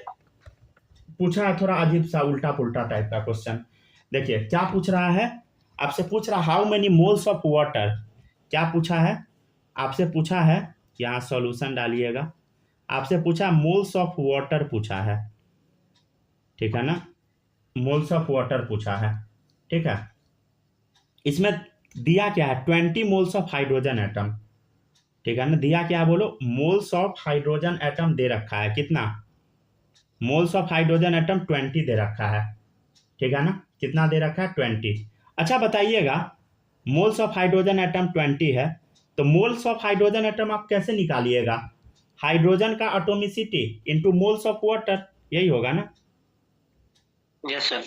पूछा है थोड़ा अजीब सा उल्टा पुल्टा टाइप का क्वेश्चन। देखिए क्या पूछ रहा है, आपसे पूछ रहा how many moles of water. क्या पूछा है, आपसे पूछा है, यहाँ सॉल्यूशन डालिएगा। आपसे पूछा मोल्स ऑफ वाटर पूछा है, ठीक है ना, मोल्स ऑफ वाटर पूछा है, ठीक है। इसमें दिया क्या है, 20 मोल्स ऑफ हाइड्रोजन एटम, ठीक है ना। दिया क्या है बोलो, मोल्स ऑफ हाइड्रोजन एटम दे रखा है, कितना मोल्स ऑफ हाइड्रोजन एटम 20 दे रखा है, ठीक है ना। कितना दे रखा है, 20। अच्छा बताइएगा, मोल्स ऑफ हाइड्रोजन एटम 20 है, तो मोल्स ऑफ हाइड्रोजन एटम आप कैसे निकालिएगा, हाइड्रोजन का atomicity into moles of water, यही होगा ना। Yes sir.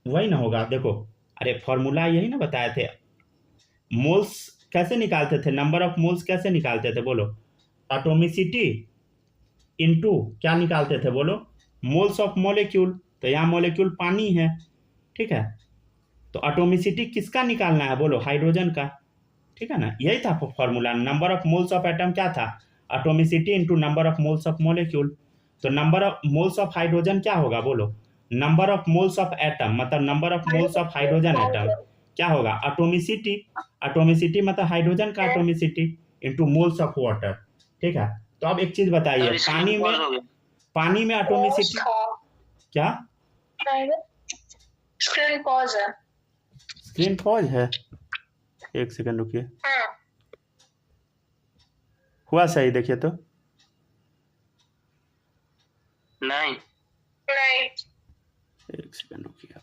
वही ना होगा, देखो अरे फॉर्मूला यही ना बताए थे। मोल्स कैसे निकालते थे, नंबर ऑफ मोल्स कैसे निकालते थे बोलो, एटॉमिसिटी इनटू क्या निकालते थे बोलो, मोल्स ऑफ मॉलिक्यूल। तो यहाँ मॉलिक्यूल पानी है, ठीक है, तो एटॉमिसिटी किसका निकालना है बोलो, हाइड्रोजन का, ठीक है ना। यही था formula, number of moles of atom क्या था, atomicity into number of moles of molecule. तो number of moles of hydrogen क्या होगा बोलो, number of moles of atom मतलब number of moles of hydrogen atom क्या होगा, एटॉमिसिटी। एटॉमिसिटी मतलब हाइड्रोजन का atomicity into moles of water, ठीक है। तो अब एक चीज बताइए, पानी में एटॉमिसिटी क्या, स्क्रीन पॉज है। स्क्रीन पॉज है, एक सेकंड रुकिए, हुआ सही देखिए तो, नहीं एक सेकंड रुकिए आप।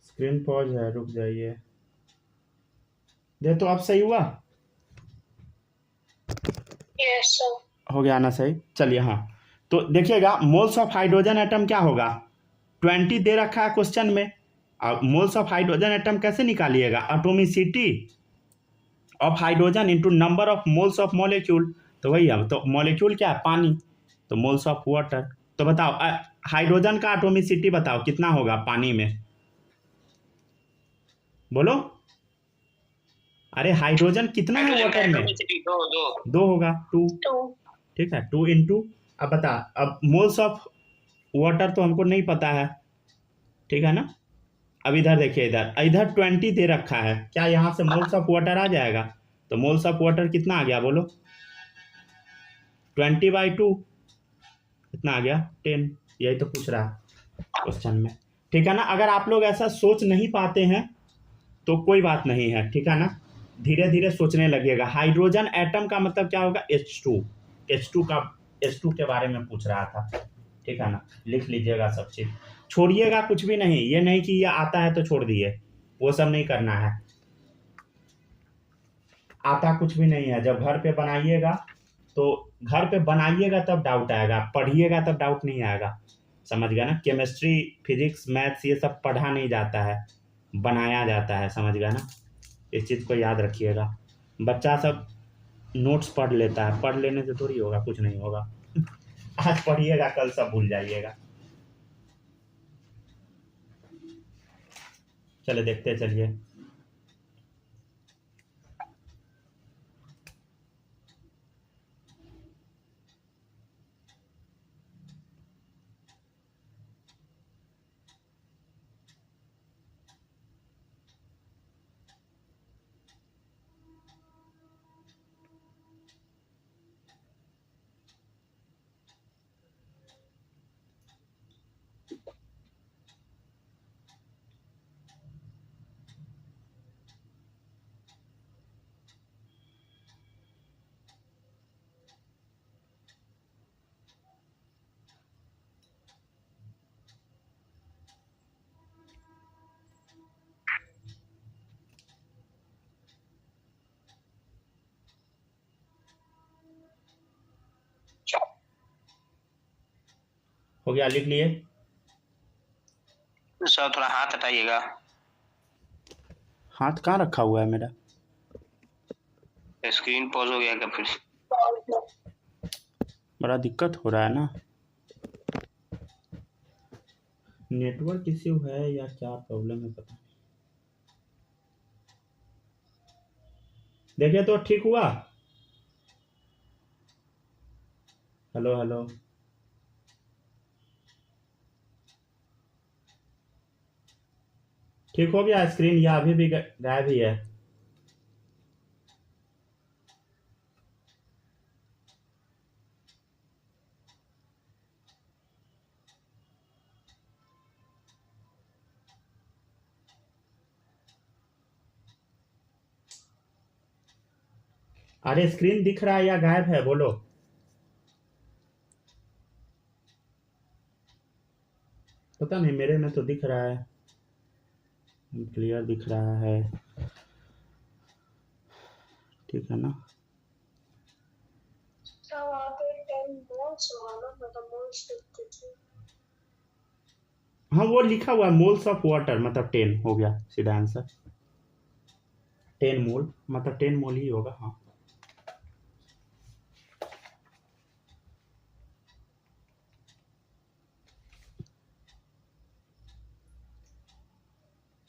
स्क्रीन पॉज है, रुक जाइए, दे तो अब सही हुआ, यस सर हो गया ना सही। चलिए हाँ, तो देखिएगा मोल्स ऑफ हाइड्रोजन एटम क्या होगा, 20 दे रखा है क्वेश्चन में। अब मोल्स ऑफ हाइड्रोजन एटम कैसे निकालिएगा, atomicity of hydrogen into number of moles of molecule. तो वही है, तो मॉलिक्यूल क्या है, पानी, तो मोल्स ऑफ वाटर। तो बताओ हाइड्रोजन का एटॉमिसिटी बताओ कितना होगा पानी में, बोलो, अरे हाइड्रोजन कितना है वाटर में, दो होगा, 2, ठीक है, 2 इंटू, अब बता, अब मोल्स ऑफ वाटर तो हमको नहीं पता है, ठीक है ना। अब इधर देखिए, इधर इधर 20 दे रखा है, क्या यहाँ से मोल्स ऑफ वाटर आ जाएगा, तो मोल्स ऑफ वाटर कितना आ गया बोलो, 20/2 कितना आ गया, 10। यही तो पूछ रहा है क्वेश्चन में, ठीक है ना। अगर आप लोग ऐसा सोच नहीं पाते हैं तो कोई बात नहीं है, ठीक है ना, धीरे धीरे सोचने लगिएगा। हाइड्रोजन एटम का मतलब क्या होगा, H2 के बारे में पूछ रहा था, ठीक है ना। लिख लीजिएगा सब चीज, छोड़िएगा कुछ भी नहीं, ये नहीं कि ये आता है तो छोड़ दिए, वो सब नहीं करना है। आता कुछ भी नहीं है, जब घर पे बनाइएगा तो घर पे बनाइएगा तब डाउट आएगा, पढ़िएगा तब डाउट नहीं आएगा, समझ गया ना। केमिस्ट्री फिजिक्स मैथ्स ये सब पढ़ा नहीं जाता है, बनाया जाता है, समझ गया ना। इस चीज़ को याद रखिएगा। बच्चा सब नोट्स पढ़ लेता है, पढ़ लेने से थोड़ी होगा, कुछ नहीं होगा। आज पढ़िएगा कल सब भूल जाइएगा। चले देखते चलिए, हो गया, लिख लिए। सर थोड़ा हाथ हटाइएगा। हाथ कहाँ रखा हुआ है मेरा? स्क्रीन पॉज हो गया क्या फिर? बड़ा दिक्कत हो रहा है ना, नेटवर्क इश्यू है या क्या प्रॉब्लम है पता नहीं। देखिए तो ठीक हुआ। हेलो हेलो, ठीक हो गया स्क्रीन या अभी भी गायब ही है? अरे स्क्रीन दिख रहा है या गायब है बोलो? पता नहीं, मेरे में तो दिख रहा है, क्लियर दिख रहा है, ठीक है ना? हाँ वो लिखा हुआ है मोल्स ऑफ वाटर, मतलब 10 हो गया सीधा आंसर। 10 मोल मतलब 10 मोल ही होगा। हाँ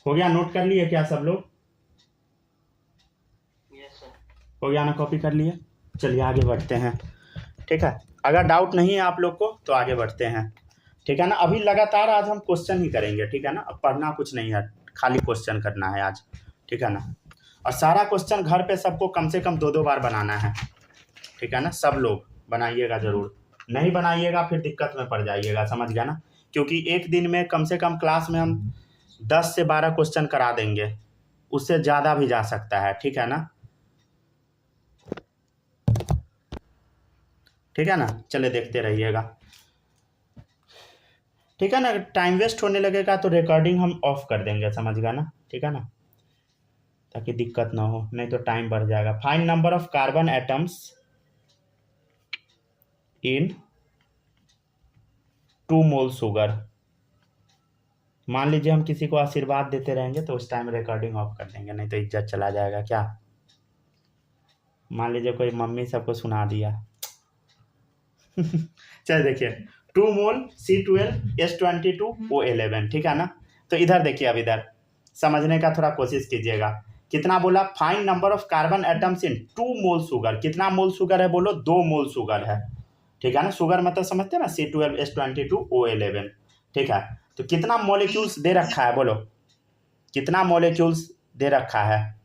हो गया, नोट कर लिए क्या सब लोग? Yes sir. हो गया ना, कॉपी कर लिए? चलिए आगे बढ़ते हैं, ठीक है। अगर डाउट नहीं है आप लोग को तो आगे बढ़ते हैं, ठीक है ना। अभी लगातार आज हम क्वेश्चन ही करेंगे, ठीक है ना। अब पढ़ना कुछ नहीं है, खाली क्वेश्चन करना है आज, ठीक है ना। और सारा क्वेश्चन घर पे सबको कम से कम 2-2 बार बनाना है, ठीक है ना। सब लोग बनाइएगा ज़रूर, नहीं बनाइएगा फिर दिक्कत में पड़ जाइएगा, समझ गया ना। क्योंकि एक दिन में कम से कम क्लास में हम 10 से 12 क्वेश्चन करा देंगे, उससे ज़्यादा भी जा सकता है, ठीक है ना, ठीक है ना। चले देखते रहिएगा, ठीक है ना। टाइम वेस्ट होने लगेगा तो रिकॉर्डिंग हम ऑफ कर देंगे, समझ गया ना, ठीक है ना, ताकि दिक्कत ना हो, नहीं तो टाइम बढ़ जाएगा। Find number of carbon atoms in 2 mole sugar. मान लीजिए हम किसी को आशीर्वाद देते रहेंगे तो उस टाइम रिकॉर्डिंग ऑफ कर देंगे, नहीं तो इज्जत चला जाएगा क्या। मान लीजिए कोई मम्मी सबको सुना दिया चलिए देखिए 2 मोल C12 H22 O11, ठीक है ना। तो इधर देखिए, अब इधर समझने का थोड़ा कोशिश कीजिएगा। कितना बोला? Find number of carbon atoms in 2 mole sugar. कितना मोल शुगर है बोलो? 2 मोल शुगर है, ठीक है ना। शुगर मतलब समझते हैं ना, C12 H22 O11, ठीक है। तो कितना मॉलिक्यूल्स दे रखा है बोलो? कितना मॉलिक्यूल्स दे रखा है?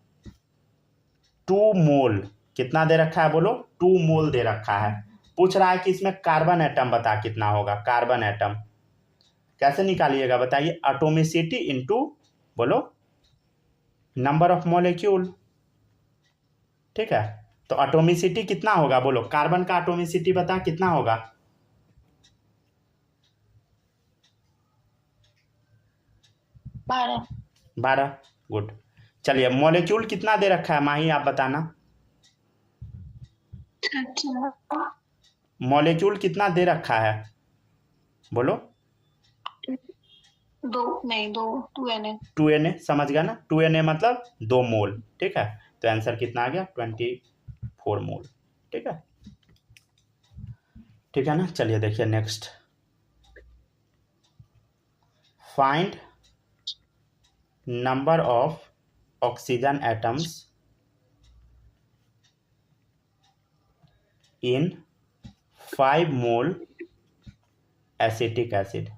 2 मोल। कितना दे रखा है बोलो? 2 मोल दे रखा है। पूछ रहा है कि इसमें कार्बन एटम बता कितना होगा। कार्बन एटम कैसे निकालिएगा बताइए? एटॉमिसिटी इनटू बोलो नंबर ऑफ मॉलिक्यूल, ठीक है। तो एटॉमिसिटी कितना होगा बोलो? कार्बन का एटॉमिसिटी बता कितना होगा? 12। गुड। चलिए मॉलिक्यूल कितना दे रखा है माही, आप बताना। मॉलिक्यूल कितना दे रखा है बोलो? 2Na। समझ गया ना, 2Na मतलब 2 मोल, ठीक है। तो आंसर कितना आ गया? 24 मोल, ठीक है, ठीक है ना। चलिए देखिए next, find number of oxygen atoms in 5 mole acetic acid.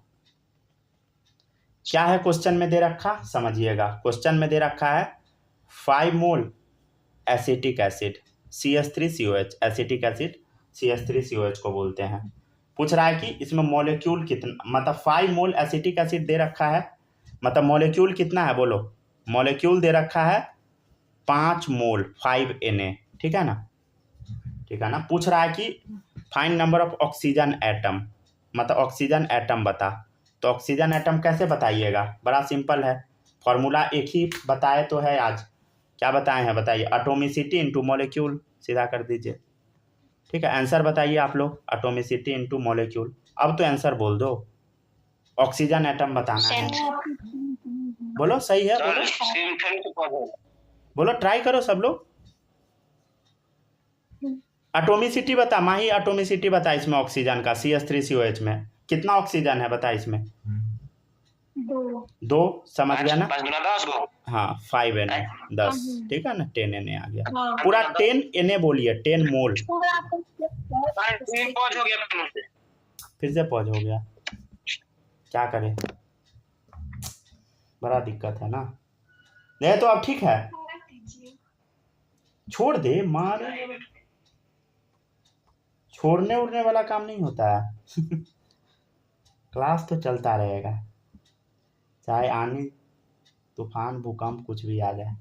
क्या है क्वेश्चन में दे रखा? समझिएगा, क्वेश्चन में दे रखा है 5 mole acetic acid CH3COH, acetic acid CH3COH को बोलते हैं। पूछ रहा है कि इसमें मॉलिक्यूल कितना, मतलब 5 मोल एसिटिक एसिड दे रखा है, मतलब मॉलिक्यूल कितना है बोलो? मॉलिक्यूल दे रखा है 5 मोल 5Na, ठीक है ना, ठीक है ना। पूछ रहा है कि find number of oxygen atom, मतलब ऑक्सीजन एटम बता। तो ऑक्सीजन एटम कैसे बताइएगा? बड़ा सिंपल है, फॉर्मूला एक ही बताए तो है आज। क्या बताए हैं बताइए? एटॉमिसिटी इनटू मॉलिक्यूल, सीधा कर दीजिए, ठीक है। आंसर बताइए आप लोग, एटॉमिसिटी इनटू मॉलिक्यूल। अब तो आंसर बोल दो, ऑक्सीजन एटम बताना है। बोलो सही है, बोलो सिम्फनी पौधे। बोलो, ट्राई करो सब लोग। एटोमिसिटी बता माही, एटोमिसिटी बता इसमें ऑक्सीजन का CH3COH में कितना ऑक्सीजन है बता इसमें। 2 समझ गया ना। 10 गो। हाँ 5 Na 10, ठीक है ना, 10 Na आ गया पूरा। 10 Na बोलिए, 10 मोल। पॉज हो गया फिर से पॉज हो गया, क्या करें, बड़ा दिक्कत है ना। नहीं तो अब ठीक है, छोड़ दे, मार छोड़ने उड़ने वाला काम नहीं होता है क्लास तो चलता रहेगा, चाहे आने तूफान भूकंप कुछ भी आ जाए।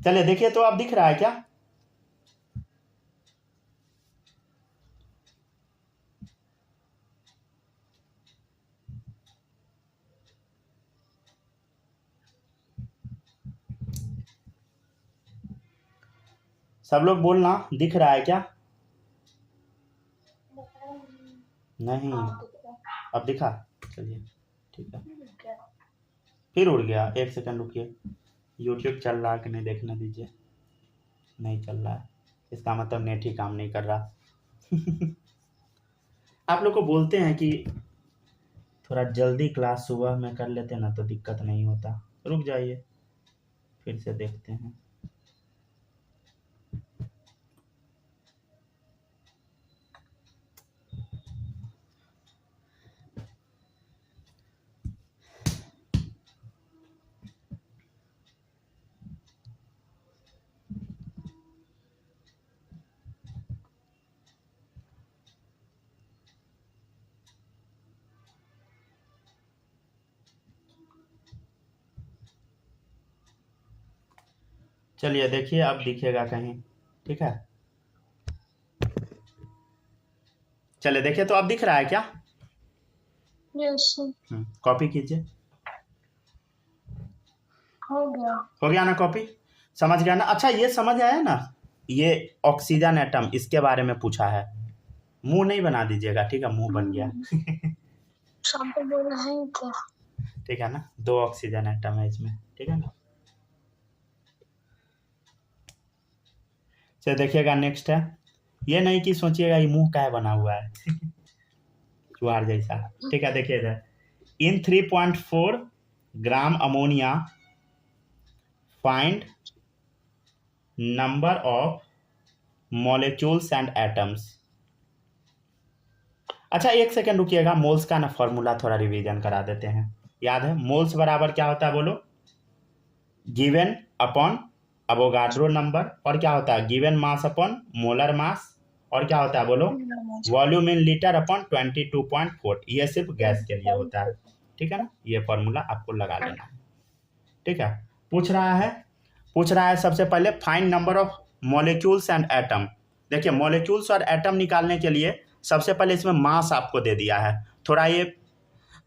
चलिए देखिए, तो अब दिख रहा है क्या। सब लोग बोलना, दिख रहा है क्या। नहीं अब दिखा, चलिए ठीक है। फिर उड़ गया, 1 सेकंड रुकिए, यूट्यूब चल रहा है कि नहीं देखने दीजिए। नहीं चल रहा है, इसका मतलब नेट ही काम नहीं कर रहा आप लोग को बोलते हैं कि थोड़ा जल्दी क्लास सुबह में कर लेते ना तो दिक्कत नहीं होता। रुक जाइए, फिर से देखते हैं। चलिए देखिए, अब दिखेगा कहीं, ठीक है। चलिए देखिए, तो अब दिख रहा है क्या। यस कॉपी कीजिए। हो गया ना कॉपी, समझ गया ना। अच्छा ये समझ आया ना, ये ऑक्सीजन एटम, इसके बारे में पूछा है। मुंह नहीं बना दीजिएगा, ठीक है, मुंह बन गया ठीक है ना, 2 ऑक्सीजन एटम है इसमें, ठीक है ना। चलिए देखिएगा, नेक्स्ट है, ये नहीं कि सोचिएगा ये मुंह क्या बना हुआ है चुहार जैसा, ठीक है। देखिए इधर, इन 3.4 gram ammonia find number of molecules and atoms. अच्छा 1 सेकंड रुकिएगा, मोल्स का ना फॉर्मूला थोड़ा रिवीजन करा देते हैं। याद है मोल्स बराबर क्या होता है बोलो, गिवन अपॉन अवोगाड्रो नंबर, और क्या होता है given mass upon molar mass, और क्या होता है बोलो वॉल्यूम इन लीटर अपॉन 22.4। ये सिर्फ गैस के लिए होता है, ठीक है ना। ये फॉर्मूला आपको लगा लेना है, ठीक है। पूछ रहा है सबसे पहले find number of molecules and atom. देखिए मॉलिक्यूल्स और एटम निकालने के लिए सबसे पहले इसमें मास आपको दे दिया है। थोड़ा ये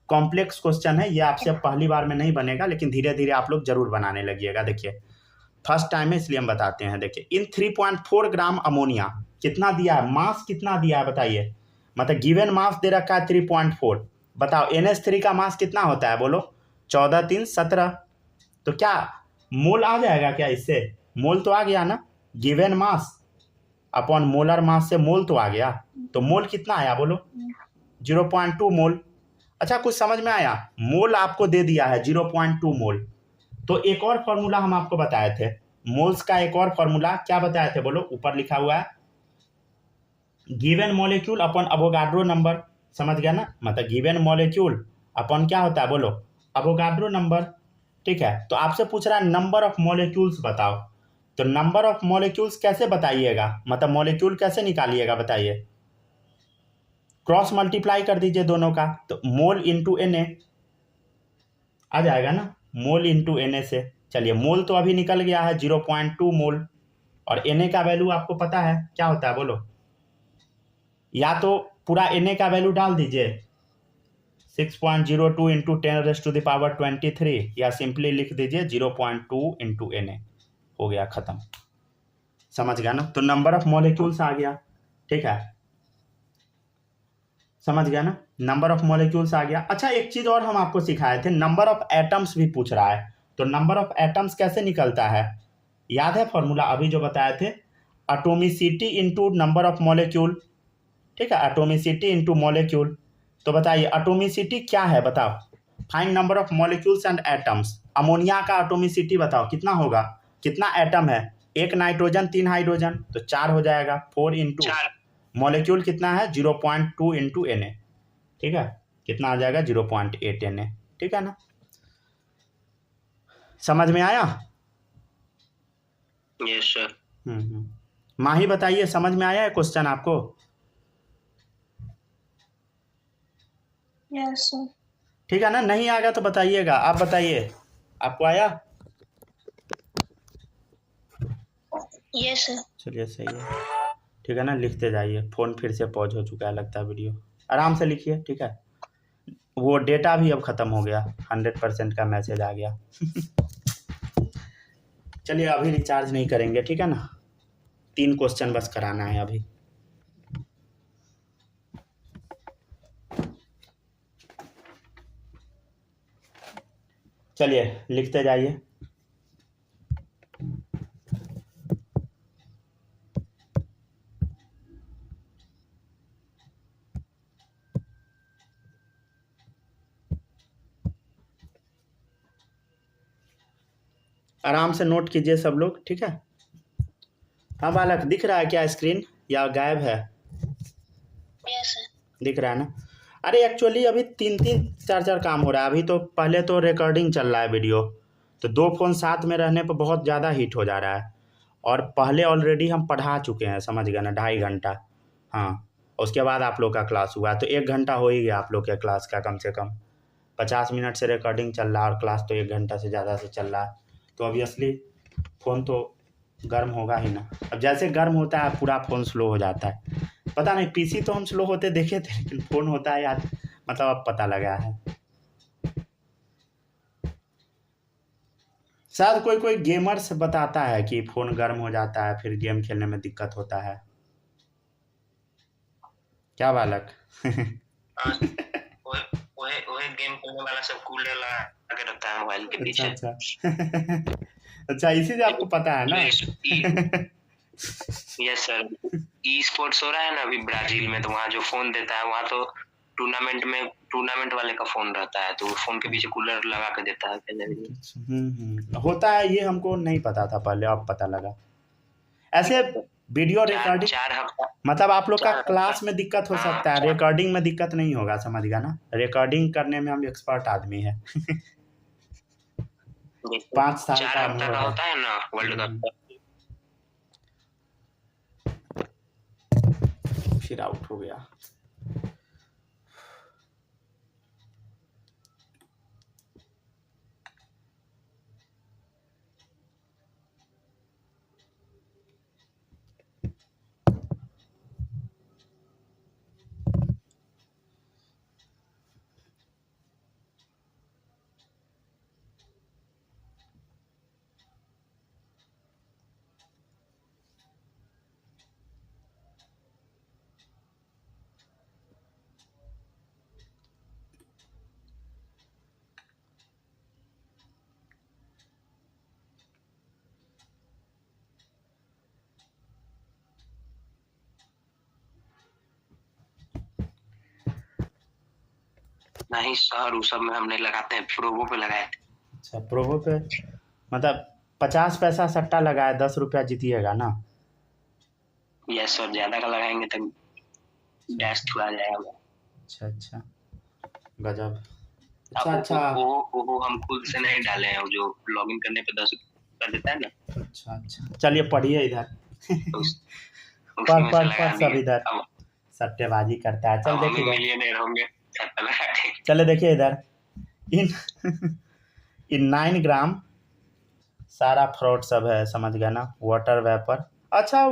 कॉम्प्लेक्स क्वेश्चन है, ये आपसे पहली बार में नहीं बनेगा, लेकिन धीरे धीरे आप लोग जरूर बनाने लगिएगा। देखिए फर्स्ट टाइम है इसलिए हम बताते हैं। देखिए इन 3.4 ग्राम अमोनिया कितना दिया है, मास कितना दिया है बताइए, मतलब गिवन मास दे रखा है 3.4। बताओ NH3 का मास कितना होता है बोलो, 14 3 17। तो क्या मोल आ जाएगा क्या इससे, मोल तो आ गया ना, given mass upon molar mass से मोल तो आ गया। तो मोल कितना आया बोलो 0.2 मोल। अच्छा कुछ समझ में आया, मोल आपको दे दिया है 0.2 मोल। तो एक और फॉर्मूला हम आपको बताए थे, मोल्स का एक और फॉर्मूला क्या बताए थे बोलो, ऊपर लिखा हुआ है given molecule upon Avogadro number. समझ गया ना, मतलब गिवन मॉलिक्यूल अपॉन क्या होता है बोलो अवोगाड्रो नंबर, ठीक है। तो आपसे पूछ रहा है नंबर ऑफ मॉलिक्यूल्स बताओ, तो नंबर ऑफ मॉलिक्यूल्स कैसे बताइएगा, मतलब मॉलिक्यूल कैसे निकालिएगा बताइए, क्रॉस मल्टीप्लाई कर दीजिए दोनों का, तो मोल इंटू Na आ जाएगा ना, मोल इंटू Na से। चलिए मोल तो अभी निकल गया है 0.2 मोल, और Na का वैल्यू आपको पता है क्या होता है बोलो, या तो पूरा Na का वैल्यू डाल दीजिए 6.02 इंटू 10⁻23, या सिंपली लिख दीजिए 0.2 इंटू Na, हो गया खत्म। समझ गया ना, तो नंबर ऑफ मॉलिक्यूल्स आ गया, ठीक है, समझ गया ना, नंबर ऑफ मॉलिक्यूल्स आ गया। अच्छा एक चीज और हम आपको सिखाए थे, नंबर ऑफ एटम्स भी पूछ रहा है। तो नंबर ऑफ एटम्स कैसे निकलता है, याद है फॉर्मूला अभी जो बताए थे, atomicity into number of molecule, ठीक है, एटॉमिसिटी इनटू मॉलिक्यूल। तो बताइए एटॉमिसिटी क्या है, बताओ, find number of molecules and atoms. Ammonia का एटॉमिसिटी बताओ कितना होगा, कितना एटम है, 1 नाइट्रोजन 3 हाइड्रोजन, तो 4 हो जाएगा, 4 इंटू मॉलिक्यूल कितना है 0.2 इंटू Na, ठीक है, कितना आ जाएगा 0.8 Na, ठीक है ना, समझ में आया? Yes sir. माही बताइए समझ में आया है क्वेश्चन आपको? Yes sir. ठीक है ना, नहीं आ गया तो बताइएगा, आप बताइए आपको आया? Yes sir. चलिए सही है, ठीक है ना, लिखते जाइए। फ़ोन फिर से पॉज हो चुका है लगता है, वीडियो आराम से लिखिए, ठीक है। वो डेटा भी अब ख़त्म हो गया, 100% का मैसेज आ गया। चलिए अभी रिचार्ज नहीं करेंगे, ठीक है ना, 3 क्वेश्चन बस कराना है अभी। चलिए लिखते जाइए। आराम से नोट कीजिए सब लोग, ठीक है। हाँ बालक, दिख रहा है क्या स्क्रीन या गायब है? Yes sir. दिख रहा है ना? अरे एक्चुअली अभी 3-3 4-4 काम हो रहा है। अभी तो पहले तो रिकॉर्डिंग चल रहा है वीडियो, तो 2 फ़ोन साथ में रहने पर बहुत ज़्यादा हीट हो जा रहा है। और पहले ऑलरेडी हम पढ़ा चुके हैं, समझ गए ना, 2.5 घंटा। हाँ, उसके बाद आप लोग का क्लास हुआ, तो 1 घंटा हो ही गया आप लोग के क्लास का, कम से कम 50 मिनट से रिकॉर्डिंग चल रहा है और क्लास तो 1 घंटा से ज़्यादा से चल रहा है। तो ऑब्वियसली फ़ोन तो गर्म होगा ही ना। अब जैसे गर्म होता है पूरा फ़ोन स्लो हो जाता है। पता नहीं, पीसी तो हम स्लो होते देखे थे, लेकिन फ़ोन होता है यार, मतलब अब पता लगा है। शायद कोई कोई गेमर्स बताता है कि फ़ोन गर्म हो जाता है, फिर गेम खेलने में दिक्कत होता है। क्या बालक? वही गेम खेलने वाला सब कूलर लगा के रखता है मोबाइल के पीछे। अच्छा अच्छा, इसी से आपको पता है ना? Yes sir. ई स्पोर्ट्स हो रहा है ना अभी ब्राजील में, तो वहाँ जो फोन देता है, वहाँ तो टूर्नामेंट वाले का फोन रहता है, तो फोन के पीछे कूलर लगा के देता है खेलने के लिए। होता है, ये हमको नहीं पता था पहले, अब पता लगा। ऐसे वीडियो रिकॉर्डिंग 4 हफ्ता, मतलब आप लोग का क्लास में दिक्कत हो सकता है, रिकॉर्डिंग में दिक्कत नहीं होगा, समझ गया ना। रिकॉर्डिंग करने में हम एक्सपर्ट आदमी है। 5 साल 4 का हफ्ता का अनुभव होता है ना वर्ल्ड कप, फिर आउट हो गया। नहीं सर, उस सब में हम नहीं लगाते हैं, प्रोवो पे लगाए थे। अच्छा, प्रोवो पे मतलब 50 पैसा सट्टा लगाए, 10 रुपया जीतिएगा ना? यस सर, ज्यादा का लगाएंगे तो डैश छुआ जाएगा। अच्छा गजब। अच्छा वो हम खुद से नहीं डाले हैं, जो लॉगिन करने पे 10 कर देता है ना। अच्छा, चलिए पढ़िए इधर। पढ़ सब इधर सट्टेबाजी करता है। चल देखिए मिलियनेयर होंगे। चले देखिए इधर, इन 9 ग्राम सारा फ्रॉड सब है, समझ गया ना, वाटर वेपर। अच्छा,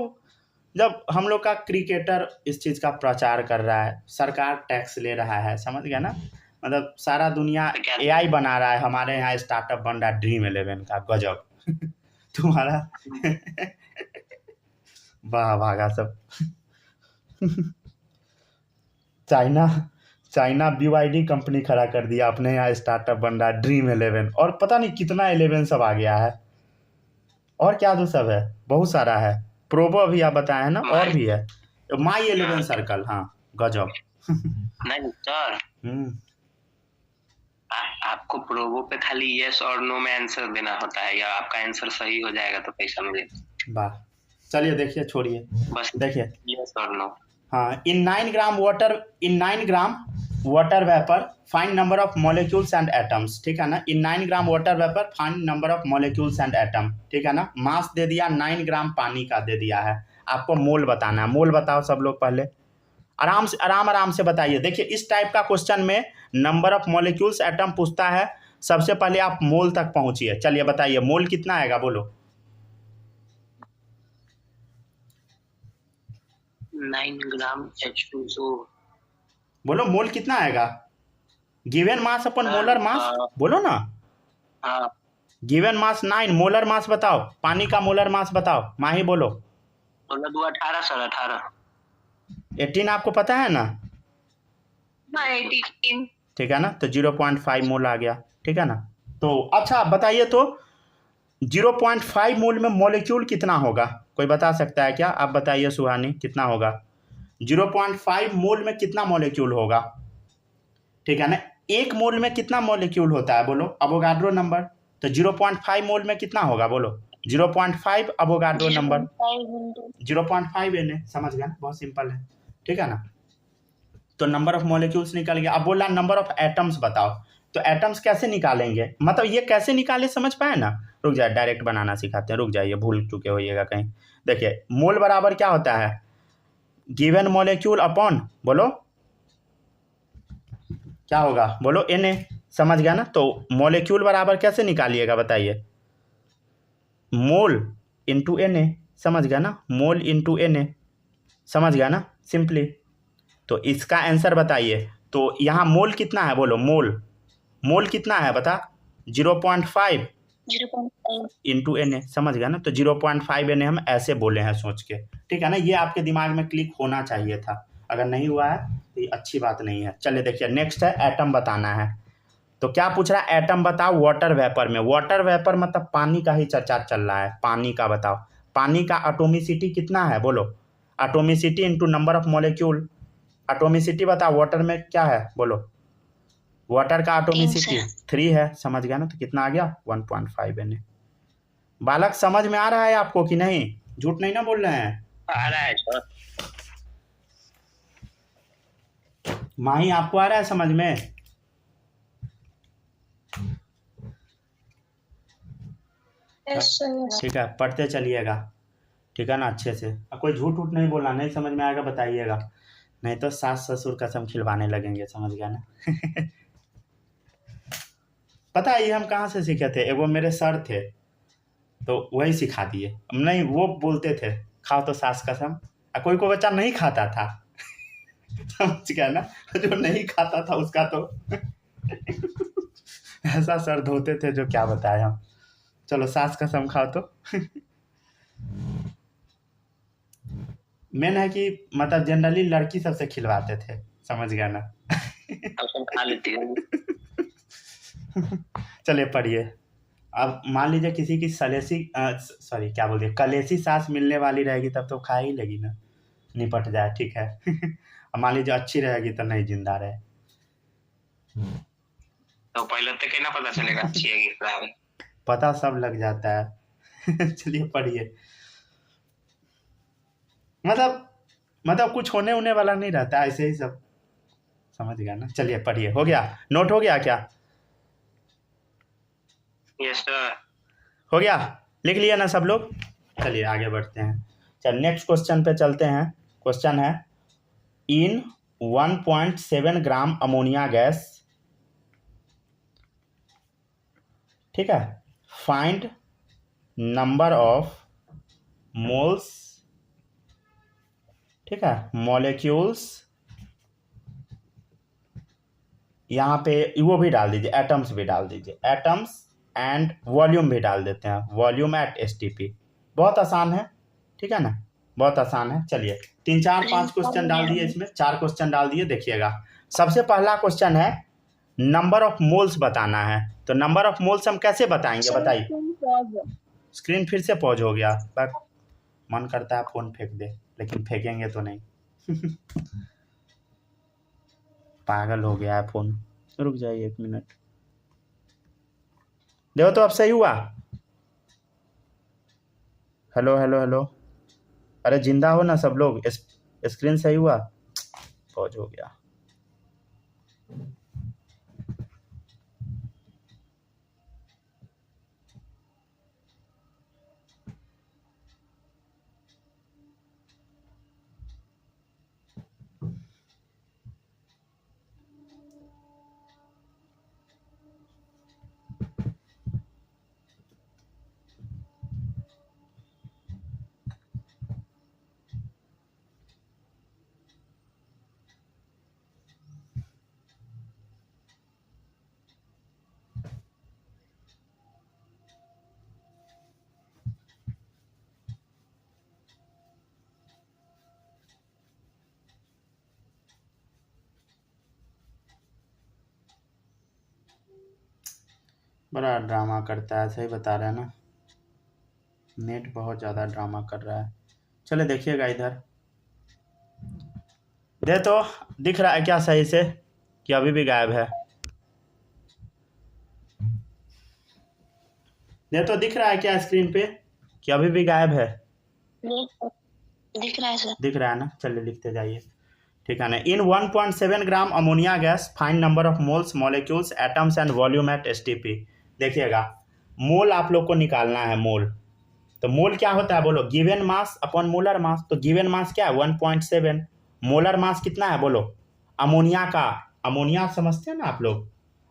जब हम लोग का क्रिकेटर इस चीज़ का प्रचार कर रहा है, सरकार टैक्स ले रहा है, समझ गया ना, मतलब सारा दुनिया AI बना रहा है, हमारे यहाँ स्टार्टअप बन रहा है ड्रीम 11 का, गजब। तुम्हारा वाह भागा सब। चाइना चाइना BYD कंपनी खड़ा कर दिया, अपने यहाँ स्टार्टअप बन रहा है ड्रीम 11, और पता नहीं कितना 11 सब आ गया है। और क्या तो सब है, बहुत सारा है। प्रोबो अभी आप बताए हैं ना, और भी है माई 11 सर्कल। हाँ गजब। नहीं सर, आपको प्रोबो पे खाली यस और नो में आंसर देना होता है, या आपका आंसर सही हो जाएगा तो पैसा मिलेगा। वाह, चलिए देखिए, छोड़िए, बस देखिए यस और नो। हाँ, इन 9 gram water vapour find number of molecules and atoms, ठीक है ना। इन 9 gram water vapour find number of molecules and atom, ठीक है ना। मास दे दिया 9 ग्राम पानी का दे दिया है, आपको मोल बताना है। मोल बताओ सब लोग, पहले आराम से बताइए। देखिए इस टाइप का क्वेश्चन में नंबर ऑफ मॉलिक्यूल्स एटम पूछता है, सबसे पहले आप मोल तक पहुंचिए। चलिए बताइए मोल कितना आएगा, बोलो। 9 ग्राम H2O। बोलो मोल कितना आएगा। गिवन मास अपन मोलर मास, बोलो ना। हाँ, गिवन मास 9, मोलर मास बताओ, पानी का मोलर मास बताओ, माही बोलो। 18 सर, 18। 18 आपको पता है ना। 18। ठीक है ना, तो 0.5 मोल आ गया, ठीक है ना। तो अच्छा बताइए, तो 0.5 मोल में मॉलिक्यूल कितना होगा, कोई बता सकता है क्या। आप बताइए सुहानी, कितना होगा 0.5 मोल में, कितना मॉलिक्यूल होगा, ठीक है ना। 1 मोल में कितना मॉलिक्यूल होता है, बोलो अवोगाड्रो नंबर। तो 0.5 मोल में कितना होगा, बोलो 0.5 अवोगाड्रो नंबर, 0.5 Na, समझ गया ना, बहुत सिंपल है, ठीक है ना। तो नंबर ऑफ मॉलिक्यूल्स निकल गया। अब बोला नंबर ऑफ एटम्स बताओ, तो एटम्स कैसे निकालेंगे, मतलब ये कैसे निकाले, समझ पाए ना। रुक जाए, डायरेक्ट बनाना सिखाते हैं, रुक जाइए, भूल चुके होइएगा कहीं। देखिए मोल बराबर क्या होता है, गिवन मॉलिक्यूल अपॉन, बोलो क्या होगा, बोलो Na, समझ गया ना। तो मॉलिक्यूल बराबर कैसे निकालिएगा बताइए, मोल इंटू Na, समझ गया ना, मोल इंटू Na, समझ गया ना, सिंपली। तो इसका आंसर बताइए, तो यहाँ मोल कितना है, बोलो मोल कितना है बता, 0.5 इंटू Na, समझ गया ना। तो 0.5 Na हम ऐसे बोले हैं सोच के, ठीक है ना। ये आपके दिमाग में क्लिक होना चाहिए था, अगर नहीं हुआ है तो ये अच्छी बात नहीं है। चलिए देखिए नेक्स्ट है, एटम बताना है। तो क्या पूछ रहा है, एटम बताओ वाटर वेपर में। वाटर वेपर मतलब पानी का ही चर्चा चल रहा है, पानी का बताओ। पानी का एटॉमिसिटी कितना है, बोलो atomicity into number of molecule. Atomicity बताओ वाटर में क्या है, बोलो वाटर का एटॉमिसिटी 3 है, समझ गया ना। तो कितना आ गया 1.5 Na। बालक समझ में आ रहा है आपको कि नहीं, झूठ नहीं ना बोल रहे हैं। आ रहा है सर। माही आपको आ रहा है समझ में। ठीक है, पढ़ते चलिएगा, ठीक है ना, अच्छे से। कोई झूठ नहीं बोलना, नहीं समझ में आएगा बताइएगा, नहीं तो सास ससुर कसम खिलवाने लगेंगे, समझ गया ना। पता है ये हम कहाँ से सीखे थे, एगो मेरे सर थे, तो वही सिखा दिए। नहीं वो बोलते थे खाओ तो सास कसम, कोई बच्चा नहीं खाता था। समझ गया ना, जो नहीं खाता था उसका तो ऐसा सर धोते थे जो क्या बताए हम। चलो सास कसम खाओ तो। मेन है कि मतलब जनरली लड़की सबसे खिलवाते थे, समझ गया ना। खा लेती है। चलिए पढ़िए। अब मान लीजिए किसी की क्या बोलते, कलेसी सास मिलने वाली रहेगी तब तो खा ही लेगी ना, निपट जाए, ठीक है। अब मान लीजिए अच्छी रहेगी तो नहीं जिंदा रहे, तो पहले तो क्या पता चलेगा अच्छी है कि खराब है, पता सब लग जाता है। चलिए पढ़िए। मतलब कुछ होने होने वाला नहीं रहता, ऐसे ही सब, समझ गया ना। चलिए पढ़िए, हो गया, नोट हो गया क्या। Yes sir. हो गया, लिख लिया ना सब लोग। चलिए आगे बढ़ते हैं। चल नेक्स्ट क्वेश्चन पे चलते हैं। क्वेश्चन है, इन 1.7 ग्राम अमोनिया गैस, ठीक है, फाइंड नंबर ऑफ मोल्स, ठीक है, मॉलिक्यूल्स, यहाँ पे वो भी डाल दीजिए, एटम्स भी डाल दीजिए, एटम्स एंड वॉल्यूम भी डाल देते हैं, वॉल्यूम एट STP। बहुत आसान है, ठीक है ना, बहुत आसान है। चलिए 3 4 5 क्वेश्चन डाल दिए, इसमें 4 क्वेश्चन डाल दिए, देखिएगा। सबसे पहला क्वेश्चन है नंबर ऑफ मोल्स बताना है। तो नंबर ऑफ मोल्स हम कैसे बताएंगे बताइए। स्क्रीन फिर से पॉज हो गया। मन करता है फोन फेंक दे, लेकिन फेंकेंगे तो नहीं। पागल हो गया है फोन। रुक जाइए 1 मिनट। देखो तो अब सही हुआ। हेलो हेलो हेलो, अरे जिंदा हो ना सब लोग। स्क्रीन सही हुआ। पॉज हो गया। बड़ा ड्रामा करता है, सही बता रहे हैं ना। नेट बहुत ज़्यादा ड्रामा कर रहा है। चले देखिएगा इधर। दे तो दिख रहा है क्या सही से कि अभी भी गायब है? दे तो दिख रहा है क्या स्क्रीन पे कि अभी भी गायब है? दिख रहा है सर। दिख रहा है ना, चलिए लिखते जाइए। ठीक है ना। इन 1.7 gram ammonia gas find number of moles molecules atoms and volume at STP. देखिएगा, मोल आप लोग को निकालना है। मोल तो मोल क्या होता है बोलो? Given mass upon molar mass. तो गिवन मास क्या है? 1.7। मोलर मास कितना है बोलो? अमोनिया का, अमोनिया समझते हैं ना आप लोग?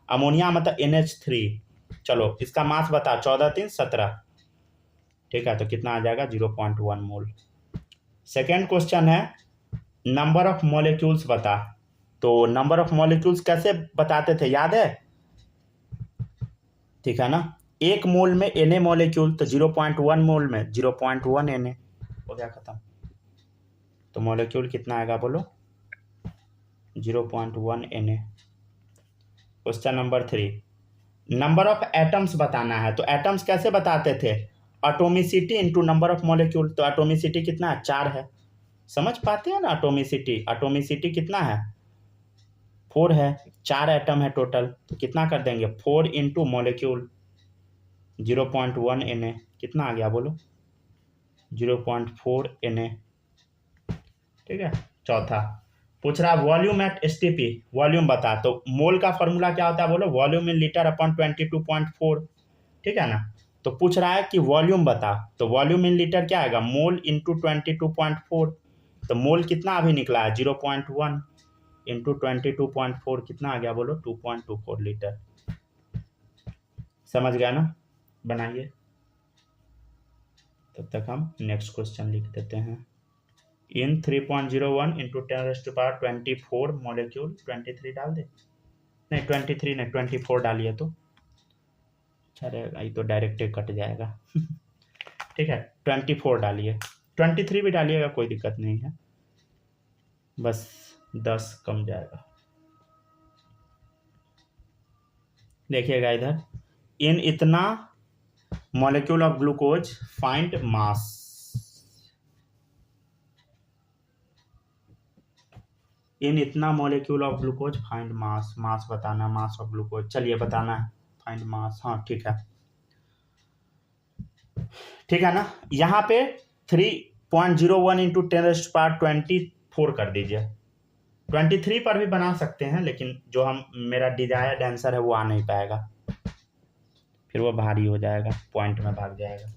अमोनिया मतलब NH3। चलो इसका मास बता, 14 3 17। ठीक है, तो कितना आ जाएगा? 0.1 मोल। सेकेंड क्वेश्चन है नंबर ऑफ मॉलिक्यूल्स बता। तो नंबर ऑफ मॉलिक्यूल्स कैसे बताते थे, याद है? ठीक है ना, 1 मोल में Na मॉलिक्यूल, तो 0.1 मोल में 0.1 Na हो गया, खत्म। तो मॉलिक्यूल कितना आएगा बोलो? 0.1 Na। Question number 3, number of atoms बताना है। तो एटम्स कैसे बताते थे? Atomicity into number of molecule. तो एटोमिसिटी कितना है? 4 है। समझ पाते हैं ना एटोमिसिटी? एटोमिसिटी कितना है? 4 है। 4 एटम है टोटल, तो कितना कर देंगे? 4 इंटू मॉलिक्यूल 0.1 Na। कितना आ गया बोलो? 0.4 Na। ठीक है। चौथा पूछ रहा वॉल्यूम एट एसटीपी। वॉल्यूम बता। तो मोल का फॉर्मूला क्या होता है बोलो? Volume in litre upon 22.4। ठीक है ना। तो पूछ रहा है कि वॉल्यूम बता। तो वॉल्यूम इन लीटर क्या आएगा? Mole into 22.4। तो मोल कितना अभी निकला है? 0.1 इंटू 22.4 कितना आ गया बोलो? 2.24 लीटर। समझ गया ना? बनाइए। तब तक हम नेक्स्ट क्वेश्चन लिख देते हैं। इन 3.01 इंटू 10⁻24 मॉलिक्यूल। 23 डाल दे? नहीं 23 नहीं, 24 डालिए तो अच्छा रहेगा। ये तो डायरेक्ट कट जाएगा। ठीक है, 24 डालिए। 23 भी डालिएगा, कोई दिक्कत नहीं है, बस 10 कम जाएगा। देखिएगा इधर, इन इतना मॉलिक्यूल ऑफ ग्लूकोज फाइंड मास। इन इतना मॉलिक्यूल ऑफ ग्लूकोज फाइंड मास। मास बताना, मास ऑफ ग्लूकोज। चलिए बताना है, फाइंड मास। हाँ ठीक है, ठीक है ना। यहाँ पे 3.01 इंटू 10⁻24 कर दीजिए। 23 पर भी बना सकते हैं, लेकिन जो हम मेरा डिजायर्ड आंसर है वो आ नहीं पाएगा, फिर वो भारी हो जाएगा, पॉइंट में भाग जाएगा।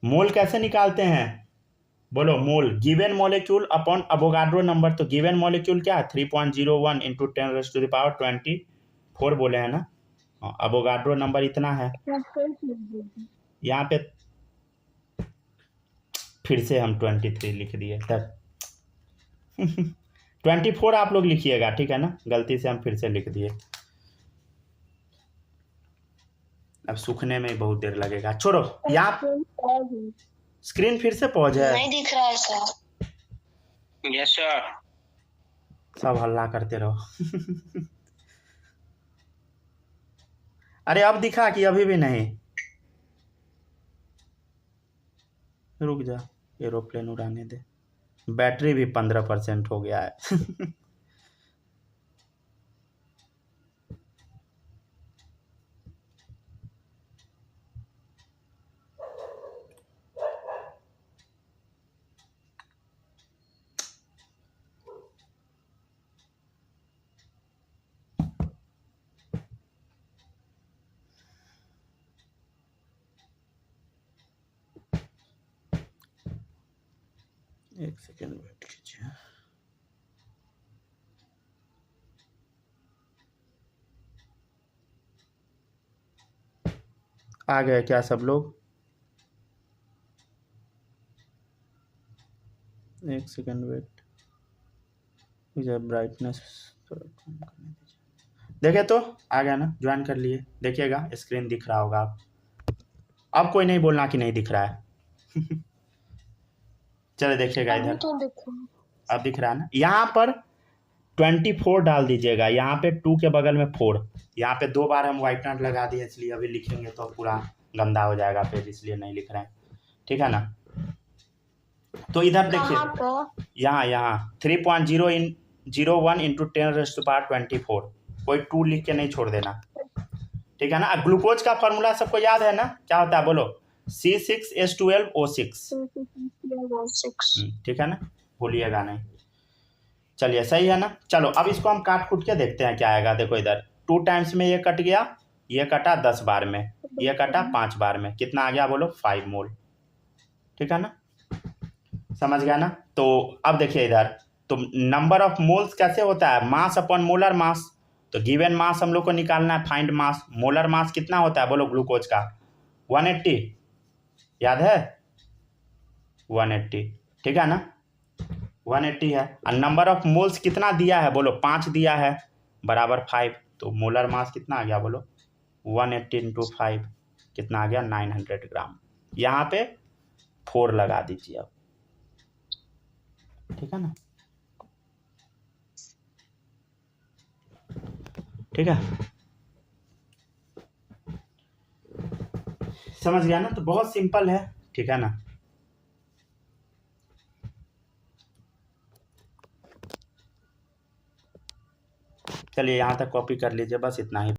मोल कैसे निकालते हैं बोलो? Mole given molecule upon Avogadro number. तो गिवन मॉलिक्यूल क्या है? 3.01 इंटू 10⁻24 बोले हैं ना। अवोगाड्रो नंबर इतना है। यहाँ पे फिर से हम 23 लिख दिए तब। 24 आप लोग लिखिएगा, ठीक है ना, गलती से हम फिर से लिख दिए। अब सूखने में ही बहुत देर लगेगा। छोड़ो, यहाँ स्क्रीन फिर से पॉज है। नहीं दिख रहा है सर। Yes sir. सब हल्ला करते रहो। अरे अब दिखा कि अभी भी नहीं? रुक जा, एरोप्लेन उड़ाने दे। बैटरी भी 15% हो गया है। एक सेकेंड वेट कीजिए। आ गए क्या सब लोग? एक सेकेंड वेट। मुझे ब्राइटनेस थोड़ा कम करने दीजिए। देखे तो आ गया ना, ज्वाइन कर लिए। देखिएगा स्क्रीन दिख रहा होगा आप। अब कोई नहीं बोलना कि नहीं दिख रहा है। चले देखिएगा इधर, अब दिख रहा है ना। यहाँ पर 24 डाल दीजिएगा, यहाँ पे 2 के बगल में 4। यहाँ पे 2 बार हम व्हाइटनर लगा दिए, इसलिए अभी लिखेंगे तो पूरा गंदा हो जाएगा फिर, इसलिए नहीं लिख रहे हैं। ठीक है ना। तो इधर देखिए, यहाँ 3.01 इंटू 10⁻24। कोई 2 लिख के नहीं छोड़ देना। ठीक है ना। ग्लूकोज का फॉर्मूला सबको याद है ना? क्या होता है बोलो? C6H12O6। ठीक है ना, भूलिएगा नहीं। चलिए सही है ना। चलो अब इसको हम काट कूट के देखते हैं क्या आएगा। देखो इधर 2 टाइम्स में ये कट गया, ये कटा 10 बार में, ये कटा 5 बार में, कितना आ गया बोलो? 5 मोल। ठीक है ना, समझ गया ना। तो अब देखिए इधर, तो नंबर ऑफ मोल्स कैसे होता है? Mass upon molar mass. तो गिवन मास हम लोग को निकालना है, फाइंड मास। मोलर मास कितना होता है बोलो ग्लूकोज का? 180, याद है? 180। ठीक है ना, 180 है। और नंबर ऑफ मोल्स कितना दिया है बोलो? 5 दिया है, बराबर 5। तो मोलर मास कितना आ गया बोलो? 180 इंटू 5 कितना आ गया? 900 ग्राम। यहाँ पे 4 लगा दीजिए अब। ठीक है ना, ठीक है, समझ गया ना। तो बहुत सिंपल है। ठीक है ना। चलिए यहाँ तक कॉपी कर लीजिए, बस इतना ही।